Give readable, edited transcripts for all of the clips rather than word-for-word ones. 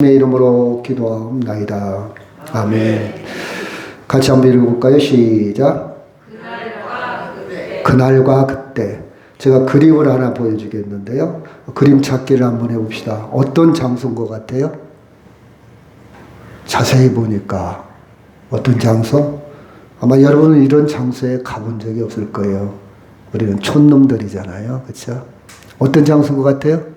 내 이름으로 기도하옵나이다. 아멘. 같이 한번 읽어볼까요? 시작. 그날과 그때. 제가 그림을 하나 보여주겠는데요. 그림 찾기를 한번 해봅시다. 어떤 장소인 것 같아요? 자세히 보니까 어떤 장소? 아마 여러분은 이런 장소에 가본 적이 없을 거예요. 우리는 촌놈들이잖아요. 그렇죠? 어떤 장소인 것 같아요?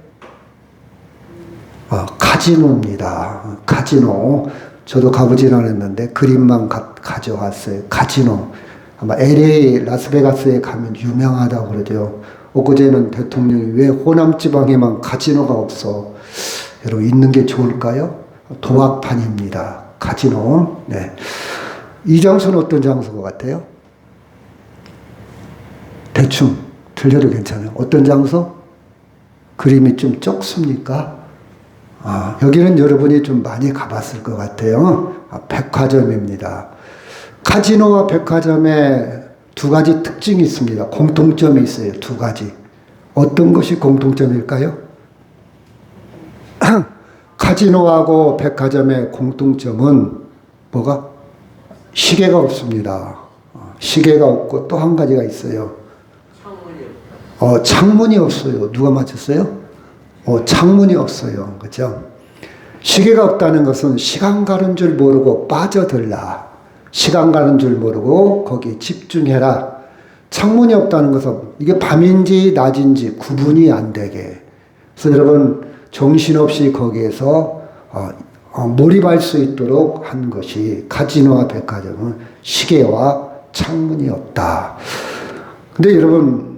카지노입니다. 카지노. 저도 가보진 않았는데 그림만 가져왔어요. 카지노. 아마 LA 라스베가스에 가면 유명하다고 그러죠. 엊그제는 대통령이 왜 호남 지방에만 카지노가 없어? 여러분 있는 게 좋을까요? 도박판입니다. 카지노. 네. 이 장소는 어떤 장소인 것 같아요? 대충 들려도 괜찮아요. 어떤 장소? 그림이 좀 적습니까? 여기는 여러분이 좀 많이 가봤을 것 같아요. 백화점입니다. 카지노와 백화점에 두 가지 특징이 있습니다. 공통점이 있어요. 두 가지. 어떤 것이 공통점일까요? 카지노하고 백화점의 공통점은 뭐가? 시계가 없습니다. 시계가 없고 또 한 가지가 있어요. 창문이 없어요. 누가 맞췄어요? 창문이 없어요. 그죠? 시계가 없다는 것은 시간 가는 줄 모르고 빠져들라. 시간 가는 줄 모르고 거기에 집중해라. 창문이 없다는 것은 이게 밤인지 낮인지 구분이 안 되게. 그래서 여러분 정신없이 거기에서 몰입할 수 있도록 한 것이 카지노와 백화점은 시계와 창문이 없다. 근데 여러분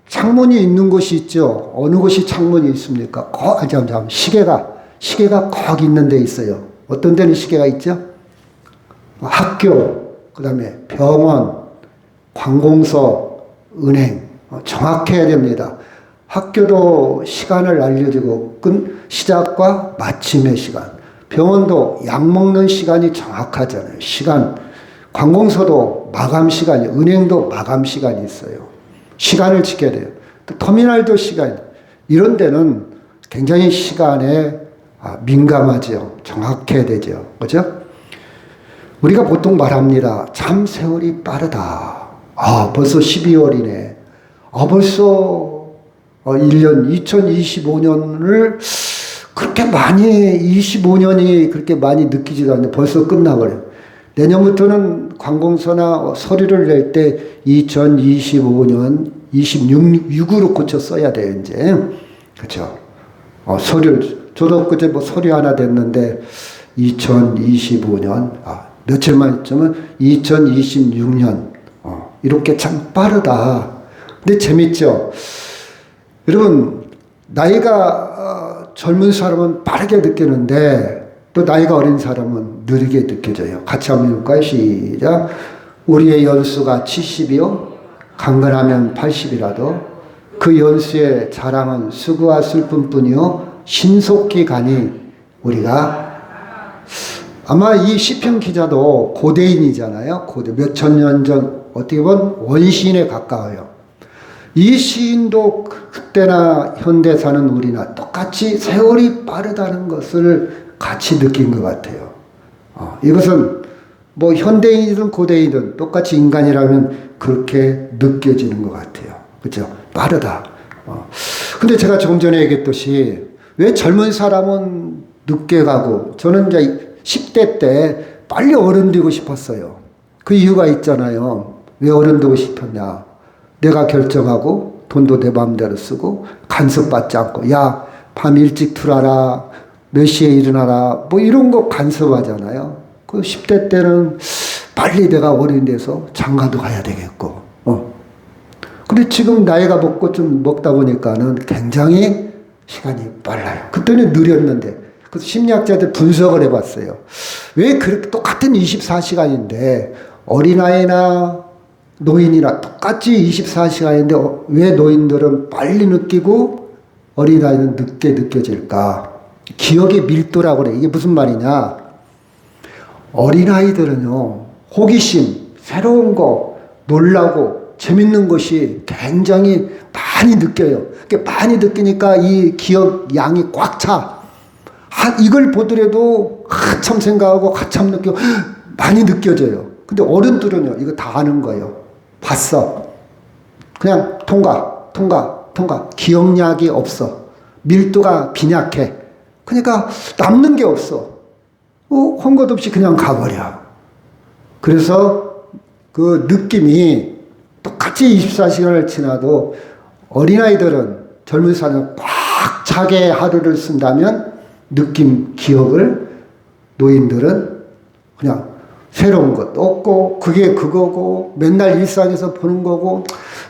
창문이 있는 곳이 있죠. 어느 곳이 창문이 있습니까? 시계가 거기 있는 데 있어요. 어떤 데는 시계가 있죠? 학교, 그 다음에 병원, 관공서, 은행. 정확해야 됩니다. 학교도 시간을 알려주고 시작과 마침의 시간. 병원도 약 먹는 시간이 정확하잖아요. 시간. 관공서도 마감 시간이, 은행도 마감 시간이 있어요. 시간을 지켜야 돼요. 또 터미널도 시간. 이런 데는 굉장히 시간에 민감하죠. 정확해야 되죠. 그죠? 우리가 보통 말합니다. 참 세월이 빠르다. 벌써 12월이네. 벌써 1년, 2025년을 그렇게 많이, 25년이 그렇게 많이 느끼지도 않는데 벌써 끝나버려요. 내년부터는 관공서나 서류를 낼 때 2025년 26으로 고쳐 써야 돼요, 이제. 그렇죠. 저도 그제 서류 하나 냈는데 2025년, 며칠만 있으면 2026년, 이렇게 참 빠르다. 근데 재밌죠? 여러분, 나이가 젊은 사람은 빠르게 느끼는데 또 나이가 어린 사람은 느리게 느껴져요. 같이 한번 해볼까요? 시작. 우리의 연수가 70이요. 강건하면 80이라도 그 연수의 자랑은 수고와 슬픔뿐이요. 신속히 가니 우리가 아마 이 시편 기자도 고대인이잖아요. 몇천 년 전 어떻게 보면 원시인에 가까워요. 이 시인도 그때나 현대 사는 우리나 똑같이 세월이 빠르다는 것을 같이 느낀 것 같아요. 이것은 뭐 현대인이든 고대인이든 똑같이 인간이라면 그렇게 느껴지는 것 같아요. 그렇죠? 빠르다. 근데 제가 좀 전에 얘기했듯이 왜 젊은 사람은 늦게 가고 저는 이제 10대 때 빨리 어른 되고 싶었어요. 그 이유가 있잖아요. 왜 어른 되고 싶었냐? 내가 결정하고 돈도 내 마음대로 쓰고 간섭받지 않고 야, 밤 일찍 들어와라. 몇 시에 일어나라. 뭐 이런 거 간섭하잖아요. 그 10대 때는 빨리 내가 어른이 돼서 장가도 가야 되겠고. 근데 지금 나이가 먹고 좀 먹다 보니까는 굉장히 시간이 빨라요. 그때는 느렸는데. 그래서 심리학자들 분석을 해봤어요. 왜 그렇게 똑같은 24시간인데 어린아이나 노인이나 똑같이 24시간인데 왜 노인들은 빨리 느끼고 어린아이는 늦게 느껴질까? 기억의 밀도라고 그래. 이게 무슨 말이냐? 어린아이들은요, 호기심, 새로운 거, 놀라고, 재밌는 것이 굉장히 많이 느껴요. 많이 느끼니까 이 기억 양이 꽉 차. 이걸 보더라도 한참 생각하고 한참 느끼고 많이 느껴져요. 근데 어른들은요, 이거 다 아는 거예요. 봤어. 그냥 통과. 기억력이 없어. 밀도가 빈약해. 그러니까 남는 게 없어. 한 것 없이 그냥 가버려. 그래서 그 느낌이 똑같이 24시간을 지나도 어린아이들은 젊은 사람은 꽉 차게 하루를 쓴다면 느낌, 기억을 노인들은 그냥 새로운 것도 없고 그게 그거고 맨날 일상에서 보는 거고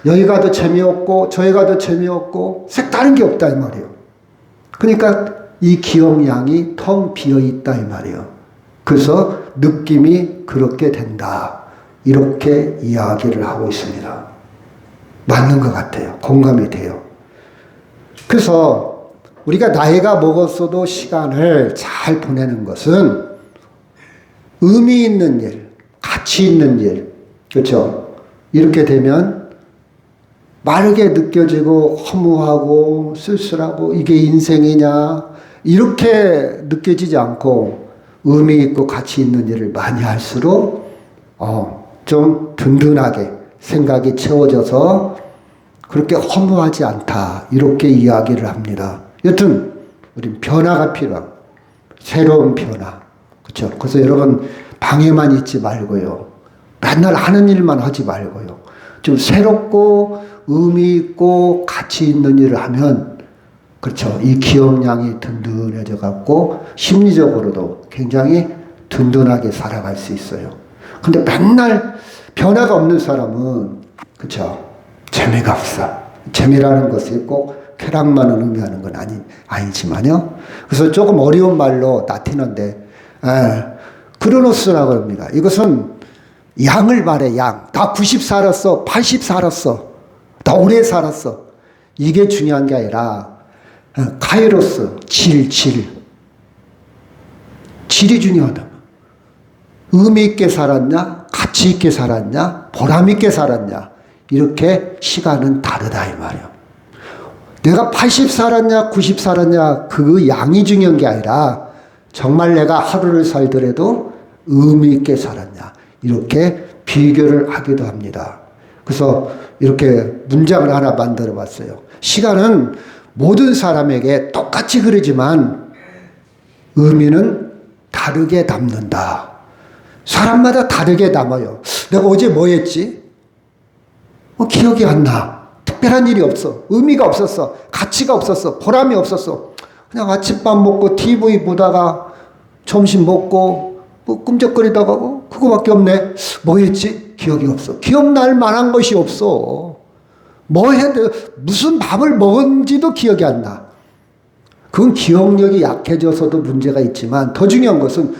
여기 가도 재미없고 저기 가도 재미없고 색다른 게 없다 이 말이에요. 그러니까 이 기억량이 텅 비어있다 이 말이에요. 그래서 느낌이 그렇게 된다. 이렇게 이야기를 하고 있습니다. 맞는 것 같아요. 공감이 돼요. 그래서 우리가 나이가 먹었어도 시간을 잘 보내는 것은 의미 있는 일, 가치 있는 일, 그렇죠? 이렇게 되면 마르게 느껴지고 허무하고 쓸쓸하고 이게 인생이냐 이렇게 느껴지지 않고 의미 있고 가치 있는 일을 많이 할수록 좀 든든하게 생각이 채워져서 그렇게 허무하지 않다 이렇게 이야기를 합니다. 여튼 우린 변화가 필요합니다. 새로운 변화. 그렇죠? 그래서 여러분 방에만 있지 말고요. 맨날 하는 일만 하지 말고요. 좀 새롭고 의미 있고 가치 있는 일을 하면 그렇죠. 이 기억량이 든든해져 갖고 심리적으로도 굉장히 든든하게 살아갈 수 있어요. 근데 맨날 변화가 없는 사람은 그렇죠. 재미가 없어. 재미라는 것이 꼭 쾌락만을 의미하는 건 아니지만요. 그래서 조금 어려운 말로 나티는데 크로노스라고 합니다. 이것은 양을 말해 양. 나 90 살았어. 80 살았어. 나 오래 살았어. 이게 중요한 게 아니라 카이로스, 질이 중요하다. 의미 있게 살았냐? 가치 있게 살았냐? 보람 있게 살았냐? 이렇게 시간은 다르다 이 말이에요. 내가 80 살았냐? 90 살았냐? 그 양이 중요한 게 아니라 정말 내가 하루를 살더라도 의미 있게 살았냐? 이렇게 비교를 하기도 합니다. 그래서 이렇게 문장을 하나 만들어 봤어요. 시간은 모든 사람에게 똑같이 흐르지만 의미는 다르게 담는다. 사람마다 다르게 담아요. 내가 어제 뭐 했지? 기억이 안 나. 특별한 일이 없어. 의미가 없었어. 가치가 없었어. 보람이 없었어. 그냥 아침밥 먹고 TV 보다가 점심 먹고 꿈적거리다가 그거밖에 없네. 뭐 했지? 기억이 없어. 기억날 만한 것이 없어. 뭐 했는데 무슨 밥을 먹은지도 기억이 안 나. 그건 기억력이 약해져서도 문제가 있지만 더 중요한 것은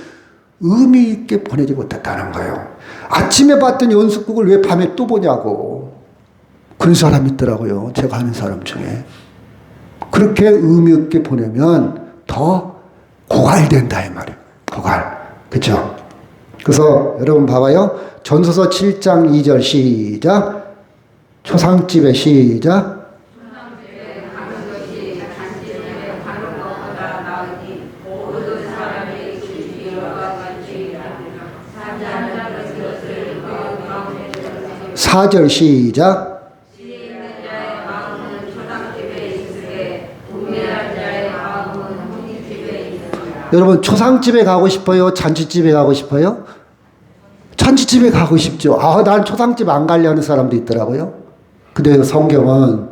의미 있게 보내지 못했다는 거예요. 아침에 봤던 연습곡을 왜 밤에 또 보냐고. 그런 사람 있더라고요. 제가 아는 사람 중에. 그렇게 의미 있게 보내면 더 고갈된다 이 말이에요. 고갈. 그렇죠? 그래서 여러분 봐봐요. 전서서 7장 2절 시작. 초상집에 시작. 사절 시작. 여러분 초상집에 가고 싶어요? 잔치집에 가고 싶어요? 잔치집에 가고 싶죠. 난 초상집 안 가려는 사람도 있더라고요. 근데 성경은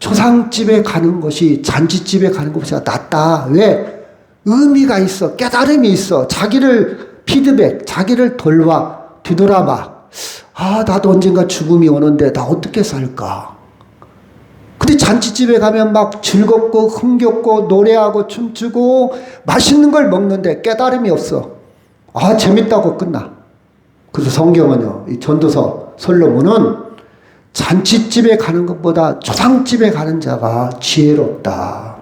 초상집에 가는 것이 잔치집에 가는 것보다 낫다. 왜? 의미가 있어. 깨달음이 있어. 자기를 피드백, 자기를 뒤돌아봐. 나도 언젠가 죽음이 오는데 나 어떻게 살까? 근데 잔치집에 가면 막 즐겁고 흥겹고 노래하고 춤추고 맛있는 걸 먹는데 깨달음이 없어. 재밌다고 끝나. 그래서 성경은요, 이 전도서 솔로몬은 잔치집에 가는 것보다 초상집에 가는 자가 지혜롭다.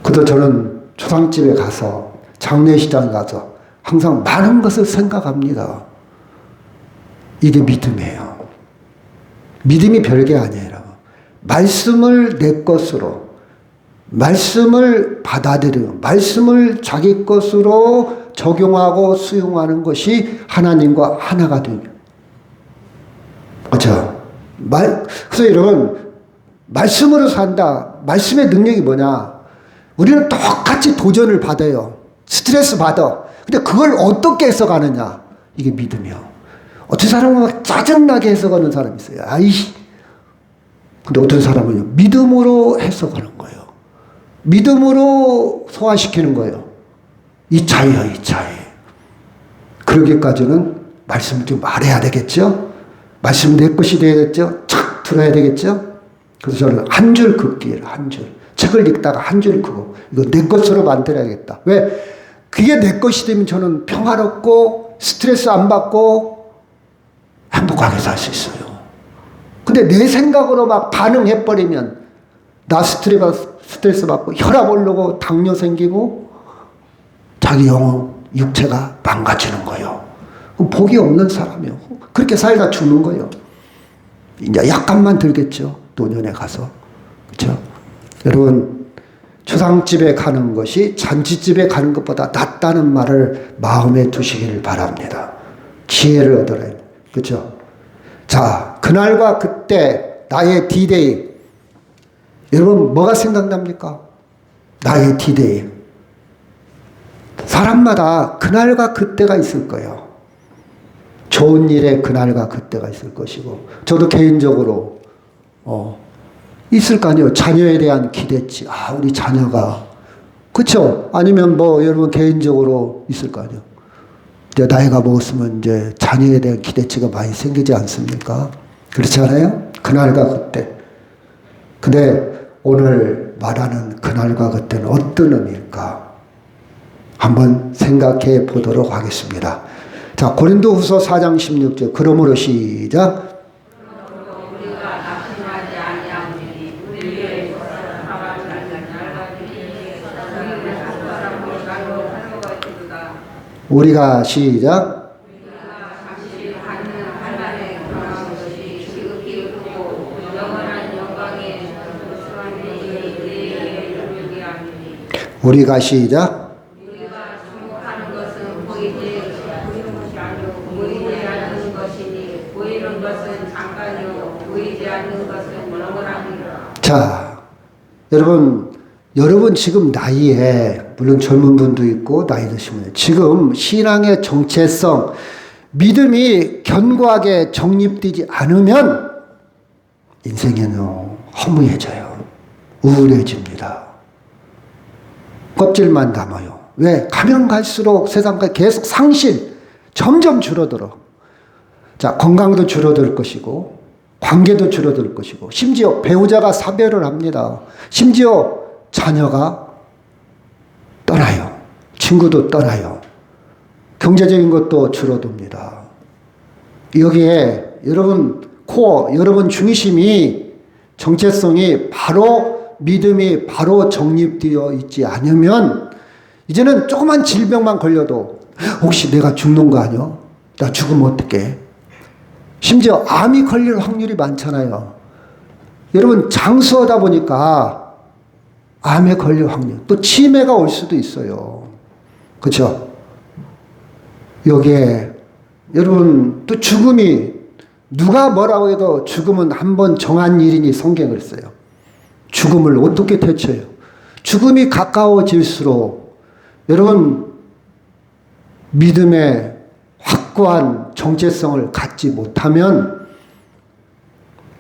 그래서 저는 초상집에 가서 장례식장에 가서 항상 많은 것을 생각합니다. 이게 믿음이에요. 믿음이 별게 아니에요. 말씀을 내 것으로 말씀을 받아들이고 말씀을 자기 것으로 적용하고 수용하는 것이 하나님과 하나가 되는. 그렇죠? 그래서 여러분, 말씀으로 산다. 말씀의 능력이 뭐냐? 우리는 똑같이 도전을 받아요. 스트레스 받아. 근데 그걸 어떻게 해석하느냐? 이게 믿음이요. 어떤 사람은 막 짜증나게 해석하는 사람이 있어요. 아이씨. 근데 어떤 사람은요, 믿음으로 해석하는 거예요. 믿음으로 소화시키는 거예요. 이 차이야, 이 차이. 그러기까지는 말씀을 좀 말해야 되겠죠? 말씀 내 것이 되겠죠? 착 들어야 되겠죠? 그래서 저는 한 줄 긋기를, 한 줄. 책을 읽다가 한 줄 긋고, 이거 내 것으로 만들어야겠다. 왜? 그게 내 것이 되면 저는 평화롭고, 스트레스 안 받고, 행복하게 살 수 있어요. 근데 내 생각으로 막 반응해버리면, 나 스트레스 받고, 혈압 오르고, 당뇨 생기고, 자기 영혼, 육체가 망가지는 거예요. 복이 없는 사람이요. 그렇게 살다 죽는 거예요. 이제 약간만 들겠죠. 노년에 가서. 그렇죠? 여러분, 초상집에 가는 것이 잔치집에 가는 것보다 낫다는 말을 마음에 두시기를 바랍니다. 지혜를 얻어라. 그렇죠? 자, 그날과 그때 나의 D-Day. 여러분, 뭐가 생각납니까? 나의 D-Day. 사람마다 그날과 그때가 있을 거예요. 좋은 일에 그날과 그때가 있을 것이고, 저도 개인적으로 있을 거 아니에요. 자녀에 대한 기대치. 아, 우리 자녀가. 그쵸? 아니면 뭐 여러분 개인적으로 있을 거 아니에요. 이제 나이가 먹었으면 이제 자녀에 대한 기대치가 많이 생기지 않습니까? 그렇지 않아요? 그날과 그때. 근데 오늘 말하는 그날과 그때는 어떤 의미일까? 한번 생각해 보도록 하겠습니다. 자, 고린도후서 4장 16절. 그러므로 시작. 우리가 시작. 우리가 시작. 자, 여러분 지금 나이에, 물론 젊은 분도 있고 나이 드신 분, 지금 신앙의 정체성, 믿음이 견고하게 정립되지 않으면 인생에는 허무해져요. 우울해집니다. 껍질만 남아요. 왜? 가면 갈수록 세상과 계속 상실, 점점 줄어들어. 자, 건강도 줄어들 것이고, 관계도 줄어들 것이고, 심지어 배우자가 사별을 합니다. 심지어 자녀가 떠나요. 친구도 떠나요. 경제적인 것도 줄어듭니다. 여기에 여러분 코어, 여러분 중심이, 정체성이 바로, 믿음이 바로 정립되어 있지 않으면 이제는 조그만 질병만 걸려도 혹시 내가 죽는 거 아니야? 나 죽으면 어떡해? 심지어 암이 걸릴 확률이 많잖아요. 여러분 장수하다 보니까 암에 걸릴 확률, 또 치매가 올 수도 있어요. 그렇죠? 여기에 여러분 또 죽음이, 누가 뭐라고 해도 죽음은 한번 정한 일이니 성경을 써요. 죽음을 어떻게 대처해요? 죽음이 가까워질수록 여러분 믿음의 확고한 정체성을 갖지 못하면,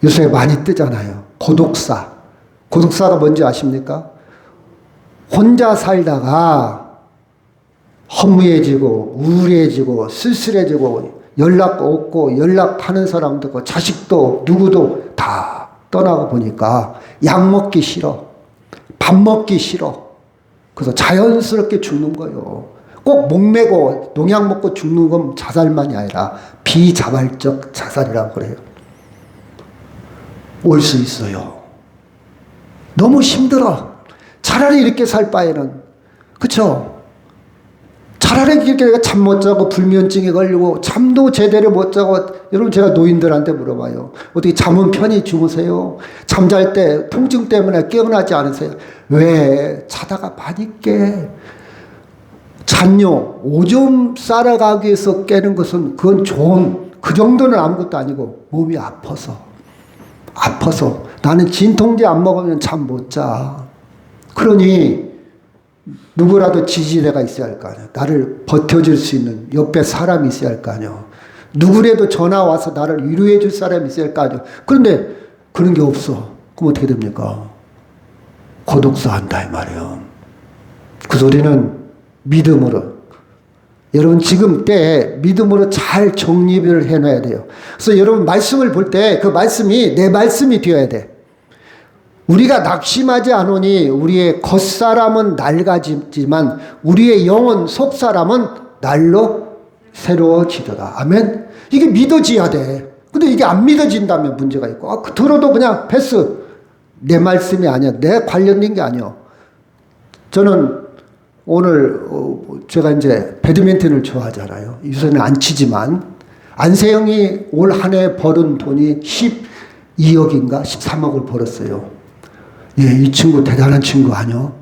요새 많이 뜨잖아요. 고독사. 고독사가 뭔지 아십니까? 혼자 살다가 허무해지고 우울해지고 쓸쓸해지고 연락 없고 연락하는 사람도 없고 자식도 누구도 다 떠나고 보니까 약 먹기 싫어. 밥 먹기 싫어. 그래서 자연스럽게 죽는 거예요. 꼭 목매고 농약 먹고 죽는 건 자살만이 아니라 비자발적 자살이라고 그래요. 올 수 있어요. 너무 힘들어. 차라리 이렇게 살 바에는, 그쵸? 차라리 이렇게 잠 못 자고 불면증에 걸리고 잠도 제대로 못 자고, 여러분 제가 노인들한테 물어봐요. 어떻게 잠은 편히 주무세요? 잠잘 때 통증 때문에 깨어나지 않으세요? 왜? 자다가 많이 깨. 잔뇨, 오줌 싸러 가기 위해서 깨는 것은 그건 좋은, 그 정도는 아무것도 아니고 몸이 아파서. 나는 진통제 안 먹으면 잠 못 자. 그러니 누구라도 지지대가 있어야 할 거 아니야. 나를 버텨줄 수 있는 옆에 사람이 있어야 할 거 아니야. 누구라도 전화 와서 나를 위로해 줄 사람이 있어야 할 거 아니야. 그런데 그런 게 없어. 그럼 어떻게 됩니까? 고독사 한다 이 말이에요. 그 소리는 믿음으로. 여러분 지금 때에 믿음으로 잘 정립을 해놔야 돼요. 그래서 여러분 말씀을 볼 때 그 말씀이 내 말씀이 되어야 돼. 우리가 낙심하지 않으니 우리의 겉사람은 낡아지지만 우리의 영혼 속사람은 날로 새로워지더라. 아멘. 이게 믿어져야 돼. 근데 이게 안 믿어진다면 문제가 있고, 들어도 그냥 패스. 내 말씀이 아니야. 내 관련된 게 아니야. 저는 오늘 제가 이제 배드민턴을 좋아하잖아요. 요새는 안 치지만 안세영이 올 한 해 벌은 돈이 12억인가 13억을 벌었어요. 예, 이 친구 대단한 친구 아니요?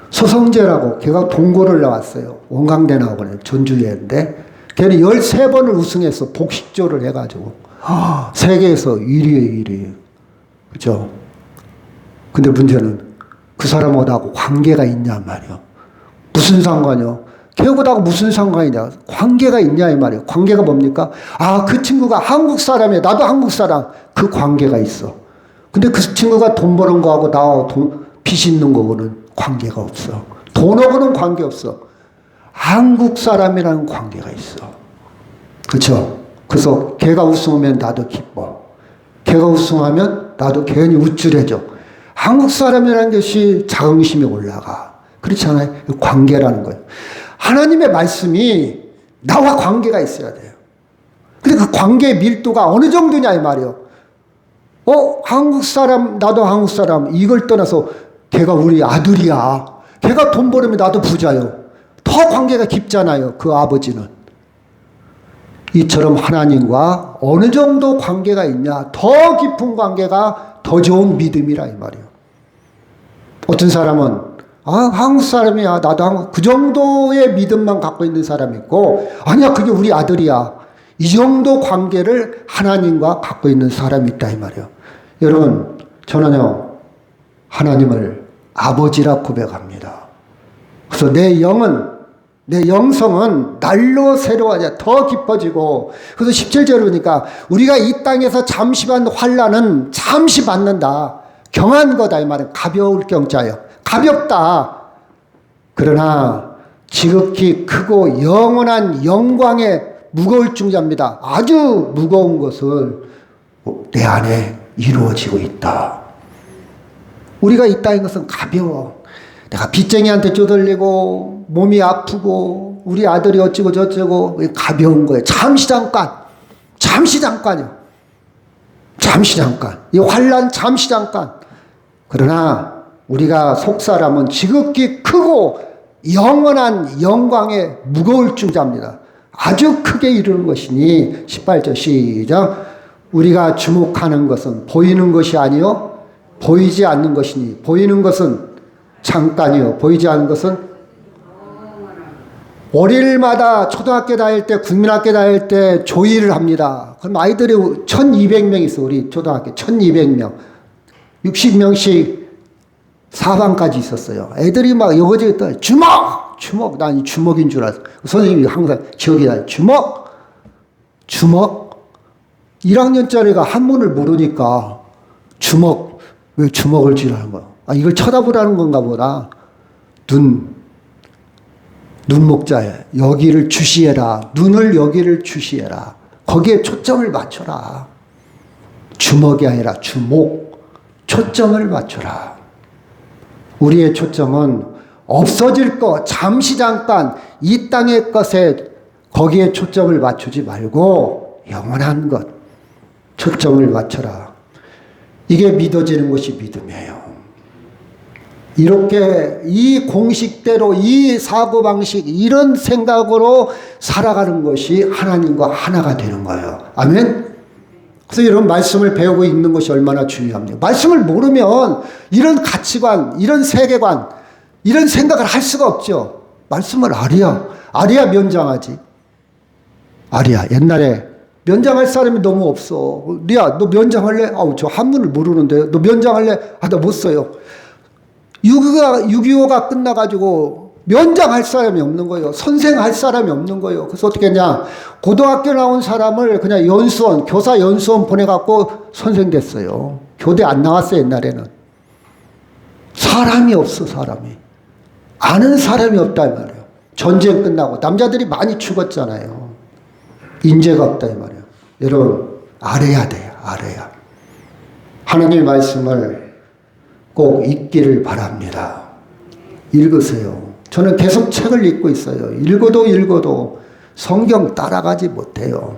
서성재라고 걔가 동고를 나왔어요. 원광대 나오거든요. 전주예인데 걔는 13번을 우승해서 복식조를 해가지고 세계에서 1위에 1위. 그죠? 근데 문제는 그 사람하고 관계가 있냐 말이요. 무슨 상관이요? 걔하고 무슨 상관이냐? 관계가 있냐 이 말이에요. 관계가 뭡니까? 그 친구가 한국 사람이야. 나도 한국 사람. 그 관계가 있어. 근데 그 친구가 돈 버는 거하고 나하고 빚 있는 거하고는 관계가 없어. 돈하고는 관계 없어. 한국 사람이라는 관계가 있어. 그렇죠? 그래서 걔가 우승하면 나도 기뻐. 걔가 우승하면 나도 괜히 우쭐해져. 한국 사람이라는 것이 자긍심이 올라가. 그렇잖아요. 관계라는 거예요. 하나님의 말씀이 나와 관계가 있어야 돼요. 근데 그 관계의 밀도가 어느 정도냐 이 말이에요. 한국 사람, 나도 한국 사람, 이걸 떠나서 걔가 우리 아들이야. 걔가 돈 벌으면 나도 부자요. 더 관계가 깊잖아요. 그 아버지는. 이처럼 하나님과 어느 정도 관계가 있냐. 더 깊은 관계가 더 좋은 믿음이라 이 말이에요. 어떤 사람은 한국 사람이야. 나도 한국. 그 정도의 믿음만 갖고 있는 사람이 있고, 아니야, 그게 우리 아들이야. 이 정도 관계를 하나님과 갖고 있는 사람이 있다 이 말이에요. 여러분, 저는요 하나님을 아버지라 고백합니다. 그래서 내 영성은 날로 새로워져 더 깊어지고, 그래서 17절에 보니까 우리가 이 땅에서 잠시 받는 환난은 잠시 받는다. 경한 거다 이 말은 가벼울 경자예요. 가볍다. 그러나 지극히 크고 영원한 영광의 무거울 중자입니다. 아주 무거운 것을 내 안에 이루어지고 있다. 우리가 있다는 것은 가벼워. 내가 빚쟁이한테 쪼들리고 몸이 아프고 우리 아들이 어쩌고 저쩌고 가벼운 거예요. 잠시 잠깐이요. 잠시 잠깐. 이 환난 잠시 잠깐. 그러나 우리가 속사람은 지극히 크고 영원한 영광의 무거울 중자입니다. 아주 크게 이루는 것이니 18절 시작. 우리가 주목하는 것은 보이는 것이 아니요 보이지 않는 것이니 보이는 것은 잠깐이요 보이지 않는 것은 월요일마다 초등학교 다닐 때 국민학교 다닐 때 조의를 합니다. 그럼 아이들이 1200명 있어. 우리 초등학교 1200명 60명씩 4반까지 있었어요. 애들이 막 여거저기 떠 주먹 난 주먹인 줄 알았어. 선생님이 항상 기억이 나요. 주먹 1학년짜리가 한문을 모르니까 왜 주먹을 쥐라는 거야. 이걸 쳐다보라는 건가 보다. 눈목자에 여기를 주시해라. 눈을 여기를 주시해라. 거기에 초점을 맞춰라. 주먹이 아니라 주목. 초점을 맞춰라. 우리의 초점은 없어질 것, 잠시 잠깐 이 땅의 것에 거기에 초점을 맞추지 말고 영원한 것 초점을 맞춰라. 이게 믿어지는 것이 믿음이에요. 이렇게 이 공식대로 이 사고방식 이런 생각으로 살아가는 것이 하나님과 하나가 되는 거예요. 아멘. 그래서 이런 말씀을 배우고 있는 것이 얼마나 중요합니까? 말씀을 모르면 이런 가치관, 이런 세계관, 이런 생각을 할 수가 없죠. 말씀을 알아야 면장하지. 알아야. 옛날에 면장할 사람이 너무 없어. 리아, 너 면장할래? 아우, 저 한문을 모르는데. 너 면장할래? 아, 나 못 써요. 6.25가 끝나가지고 면장할 사람이 없는 거예요. 선생할 사람이 없는 거예요. 그래서 어떻게 했냐. 고등학교 나온 사람을 그냥 연수원, 교사 연수원 보내갖고 선생 됐어요. 교대 안 나왔어요, 옛날에는. 사람이 없어, 사람이. 아는 사람이 없다, 이 말이에요. 전쟁 끝나고 남자들이 많이 죽었잖아요. 인재가 없다, 이 말이에요. 여러분, 알아야 돼요, 알아야. 하나님의 말씀을 꼭 읽기를 바랍니다. 읽으세요. 저는 계속 책을 읽고 있어요. 읽어도 성경 따라가지 못해요.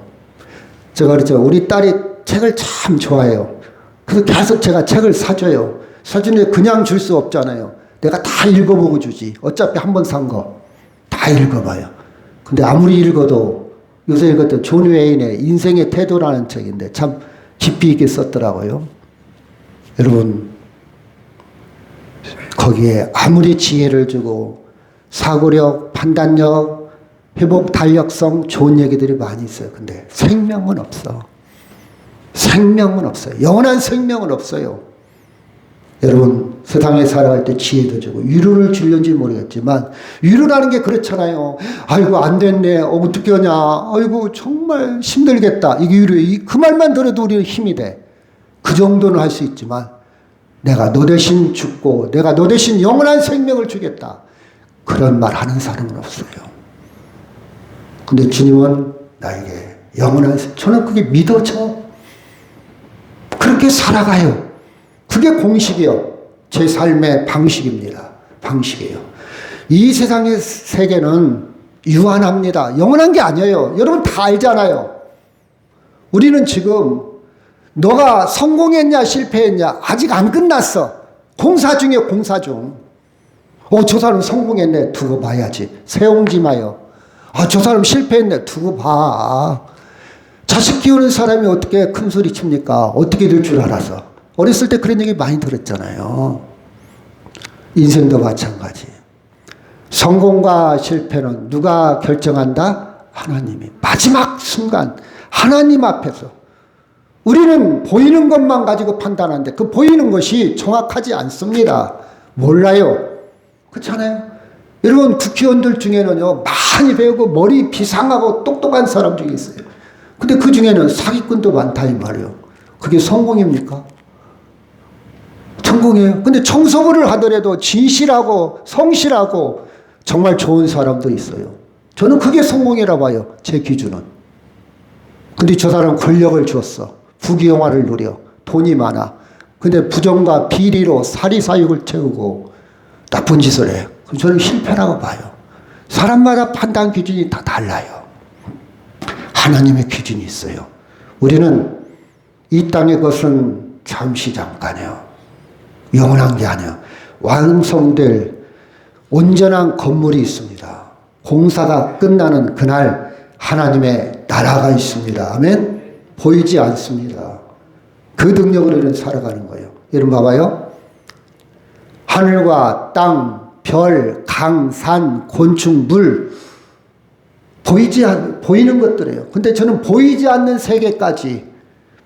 제가 그랬죠. 우리 딸이 책을 참 좋아해요. 그래서 계속 제가 책을 사줘요. 사주는데 그냥 줄 수 없잖아요. 내가 다 읽어보고 주지. 어차피 한 번 산 거 다 읽어봐요. 근데 아무리 읽어도 요새 읽었던 존 웨인의 인생의 태도라는 책인데 참 깊이 있게 썼더라고요. 여러분, 거기에 아무리 지혜를 주고 사고력, 판단력, 회복 탄력성 좋은 얘기들이 많이 있어요. 근데 생명은 없어. 생명은 없어요. 영원한 생명은 없어요. 여러분, 세상에 살아갈 때 지혜도 주고 위로를 주려는지 모르겠지만 위로라는 게 그렇잖아요. 아이고 안 됐네. 어떻게 하냐. 아이고 정말 힘들겠다. 이게 위로예요. 그 말만 들어도 우리는 힘이 돼. 그 정도는 할 수 있지만 내가 너 대신 죽고 내가 너 대신 영원한 생명을 주겠다. 그런 말 하는 사람은 없어요. 근데 주님은 나에게 영원한 저는 그게 믿어져. 그렇게 살아가요. 그게 공식이요. 제 삶의 방식입니다. 방식이에요. 이 세상의 세계는 유한합니다. 영원한 게 아니에요. 여러분 다 알잖아요. 우리는 지금 너가 성공했냐 실패했냐 아직 안 끝났어. 공사 중에 공사 중. 저 사람 성공했네. 두고 봐야지. 세옹지 마요. 저 사람 실패했네. 두고 봐. 자식 키우는 사람이 어떻게 큰 소리 칩니까? 어떻게 될 줄 알아서. 어렸을 때 그런 얘기 많이 들었잖아요. 인생도 마찬가지. 성공과 실패는 누가 결정한다? 하나님이. 마지막 순간 하나님 앞에서. 우리는 보이는 것만 가지고 판단하는데 그 보이는 것이 정확하지 않습니다. 몰라요. 그렇잖아요. 여러분 국회의원들 중에는요 많이 배우고 머리 비상하고 똑똑한 사람 중에 있어요. 근데 그 중에는 사기꾼도 많다 이 말이에요. 그게 성공입니까? 성공이에요. 근데 청소부를 하더라도 진실하고 성실하고 정말 좋은 사람도 있어요. 저는 그게 성공이라 봐요. 제 기준은. 근데 저 사람은 권력을 줬어. 부귀영화를 누려. 돈이 많아. 근데 부정과 비리로 사리사욕을 채우고 나쁜 짓을 해요. 그럼 저는 실패라고 봐요. 사람마다 판단 기준이 다 달라요. 하나님의 기준이 있어요. 우리는 이 땅의 것은 잠시 잠깐이에요. 영원한 게 아니에요. 완성될 온전한 건물이 있습니다. 공사가 끝나는 그날 하나님의 나라가 있습니다. 아멘? 보이지 않습니다. 그 능력으로 우리는 살아가는 거예요. 여러분 봐봐요. 하늘과 땅, 별, 강, 산, 곤충, 물 보이는 것들이에요. 근데 저는 보이지 않는 세계까지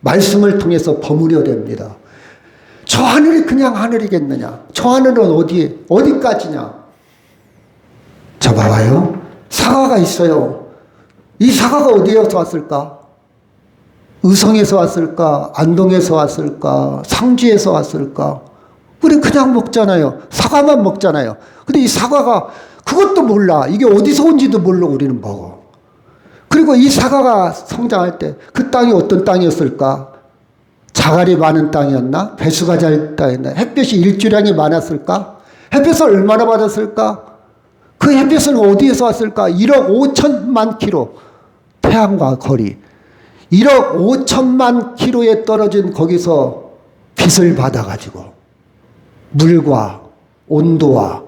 말씀을 통해서 버무려 됩니다. 저 하늘이 그냥 하늘이겠느냐? 저 하늘은 어디까지냐? 저 봐봐요. 사과가 있어요. 이 사과가 어디에서 왔을까? 의성에서 왔을까? 안동에서 왔을까? 상주에서 왔을까? 우리 그냥 먹잖아요. 사과만 먹잖아요. 근데 이 사과가 그것도 몰라. 이게 어디서 온지도 모르고 우리는 먹어. 그리고 이 사과가 성장할 때 그 땅이 어떤 땅이었을까? 자갈이 많은 땅이었나? 배수가 잘 땅이었나? 햇볕이 일주량이 많았을까? 햇볕을 얼마나 받았을까? 그 햇볕은 어디에서 왔을까? 1억 5천만 킬로 태양과 거리 1억 5천만 킬로에 떨어진 거기서 빛을 받아가지고 물과 온도와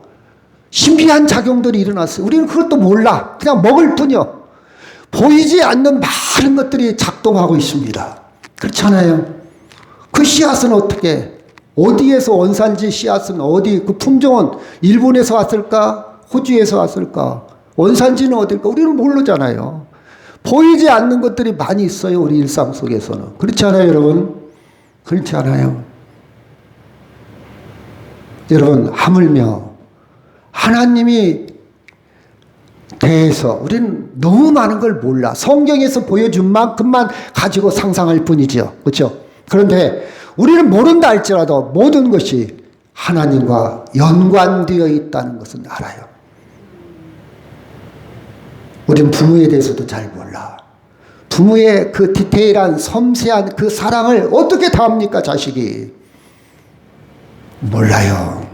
신비한 작용들이 일어났어요. 우리는 그것도 몰라. 그냥 먹을 뿐이요. 보이지 않는 많은 것들이 작동하고 있습니다. 그렇잖아요. 그 씨앗은 어떻게, 어디에서 원산지 씨앗은 어디, 그 품종은 일본에서 왔을까? 호주에서 왔을까? 원산지는 어딜까? 우리는 모르잖아요. 보이지 않는 것들이 많이 있어요. 우리 일상 속에서는. 그렇지 않아요, 여러분? 그렇지 않아요. 여러분, 하물며 하나님이 대해서 우리는 너무 많은 걸 몰라. 성경에서 보여준 만큼만 가지고 상상할 뿐이죠. 그렇죠? 그런데 우리는 모른다 할지라도 모든 것이 하나님과 연관되어 있다는 것은 알아요. 우리는 부모에 대해서도 잘 몰라. 부모의 그 디테일한 섬세한 그 사랑을 어떻게 다합니까, 자식이? 몰라요.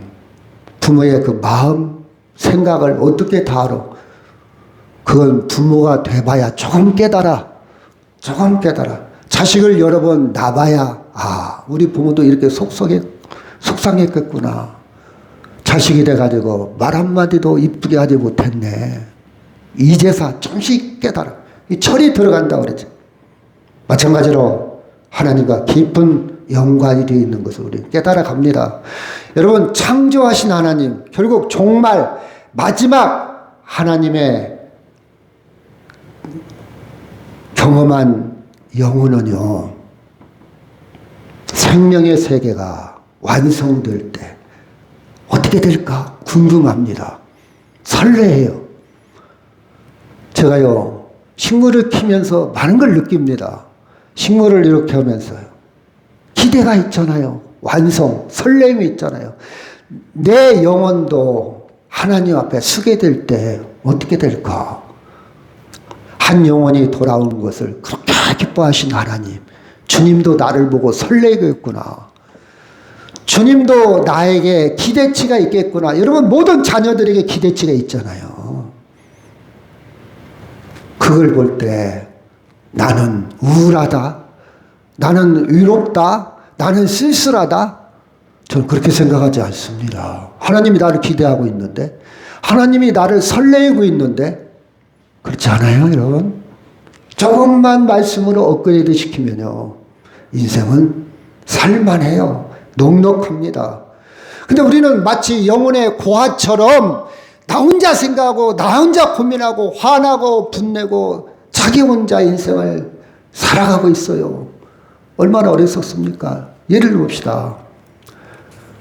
부모의 그 마음, 생각을 어떻게 다뤄? 그건 부모가 돼봐야 조금 깨달아. 조금 깨달아. 자식을 여러 번 낳아봐야, 아, 우리 부모도 이렇게 속상했겠구나. 자식이 돼가지고 말 한마디도 이쁘게 하지 못했네. 이제서 조금씩 깨달아. 이 철이 들어간다고 그러죠. 마찬가지로 하나님과 깊은 연관이 되어 있는 것을 우리 깨달아 갑니다. 여러분, 창조하신 하나님, 결국 종말, 마지막 하나님의 경험한 영혼은요, 생명의 세계가 완성될 때 어떻게 될까 궁금합니다. 설레해요. 제가요, 식물을 키면서 많은 걸 느낍니다. 식물을 이렇게 하면서요, 기대가 있잖아요. 완성, 설렘이 있잖아요. 내 영혼도 하나님 앞에 서게 될 때 어떻게 될까? 한 영혼이 돌아오는 것을 그렇게 기뻐하신 하나님, 주님도 나를 보고 설레겠구나. 주님도 나에게 기대치가 있겠구나. 여러분, 모든 자녀들에게 기대치가 있잖아요. 그걸 볼 때 나는 우울하다, 나는 위롭다, 나는 쓸쓸하다, 저는 그렇게 생각하지 않습니다. 하나님이 나를 기대하고 있는데, 하나님이 나를 설레고 있는데, 그렇지 않아요, 여러분? 조금만 말씀으로 업그레이드 시키면요, 인생은 살만해요. 넉넉합니다. 근데 우리는 마치 영혼의 고아처럼 나 혼자 생각하고 나 혼자 고민하고 화나고 분내고 자기 혼자 인생을 살아가고 있어요. 얼마나 어리석습니까? 예를 봅시다.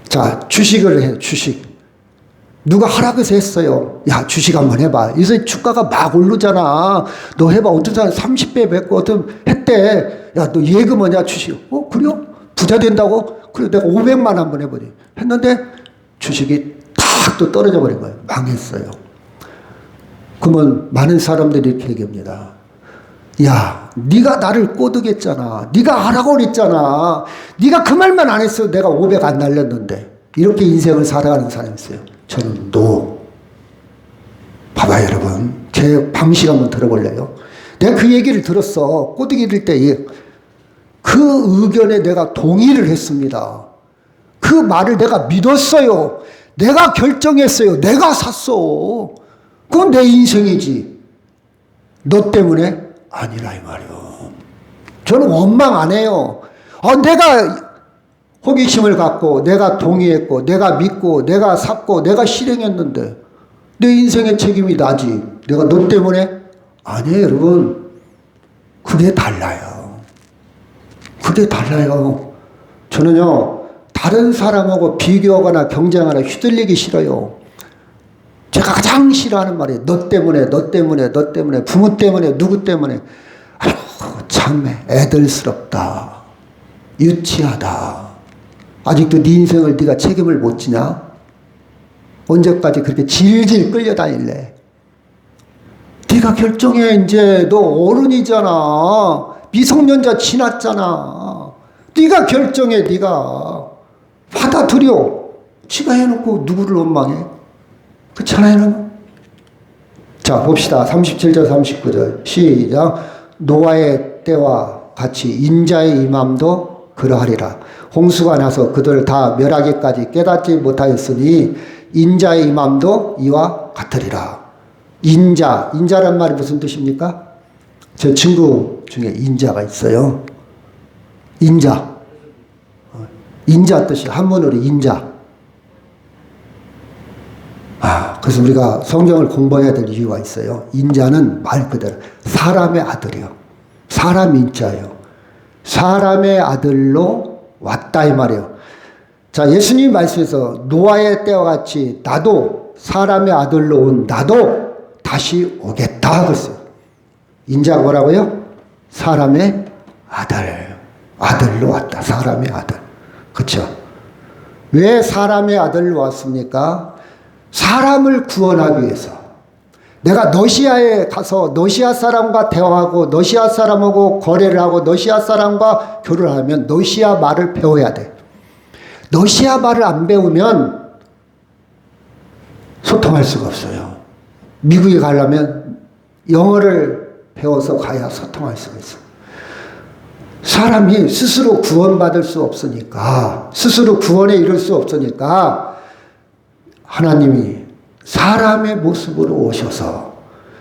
자, 주식을 해요. 주식. 누가 하락해서 했어요. 야, 주식 한번 해봐. 요새 주가가 막 오르잖아. 너 해봐. 어떤 사람 30배 뱉고 어떤 했대. 야, 너 예금하냐 주식. 그래요? 부자 된다고? 그래, 내가 500만 한번 해보지. 했는데 주식이 탁 또 떨어져 버린 거예요. 망했어요. 그러면 많은 사람들이 이렇게 얘기합니다. 야, 네가 나를 꼬드겠잖아. 네가 하라고 그랬잖아. 네가 그 말만 안 했어. 내가 500 안 날렸는데. 이렇게 인생을 살아가는 사람이 있어요. 저는 노. 봐봐요, 여러분. 제 방식 한번 들어볼래요? 내가 그 얘기를 들었어. 꼬드기 들 때 그 의견에 내가 동의를 했습니다. 그 말을 내가 믿었어요. 내가 결정했어요. 내가 샀어. 그건 내 인생이지. 너 때문에? 아니라 이 말이요. 저는 원망 안 해요. 내가 호기심을 갖고 내가 동의했고 내가 믿고 내가 샀고 내가 실행했는데 내 인생의 책임이 나지. 내가 너 때문에? 아니에요, 여러분. 그게 달라요. 그게 달라요. 저는요, 다른 사람하고 비교하거나 경쟁하거나 휘둘리기 싫어요. 제가 가장 싫어하는 말이 너 때문에, 너 때문에, 너 때문에, 부모 때문에, 누구 때문에. 아유, 참 애들스럽다. 유치하다. 아직도 네 인생을 네가 책임을 못 지냐? 언제까지 그렇게 질질 끌려다닐래? 네가 결정해. 이제 너 어른이잖아. 미성년자 지났잖아. 네가 결정해. 네가 받아들여. 지가 해놓고 누구를 원망해? 그렇잖아요. 자, 봅시다. 37절 39절 시작. 노아의 때와 같이 인자의 임함도 그러하리라. 홍수가 나서 그들 다 멸하기까지 깨닫지 못하였으니 인자의 임함도 이와 같으리라. 인자란 말이 무슨 뜻입니까? 제 친구 중에 인자가 있어요. 인자 뜻이 한문으로 인자. 그래서 우리가 성경을 공부해야 될 이유가 있어요. 인자는 말 그대로 사람의 아들이요. 사람 인자예요. 사람의 아들로 왔다 이 말이에요. 자, 예수님 말씀에서 노아의 때와 같이 나도 사람의 아들로 온 나도 다시 오겠다 그랬어요. 인자가 뭐라고요? 사람의 아들로 왔다. 사람의 아들. 그렇죠? 왜 사람의 아들로 왔습니까? 사람을 구원하기 위해서. 내가 러시아에 가서 러시아 사람과 대화하고 러시아 사람하고 거래를 하고 러시아 사람과 교류를 하면 러시아 말을 배워야 돼. 러시아 말을 안 배우면 소통할 수가 없어요. 미국에 가려면 영어를 배워서 가야 소통할 수가 있어요. 사람이 스스로 구원받을 수 없으니까, 스스로 구원에 이를 수 없으니까 하나님이 사람의 모습으로 오셔서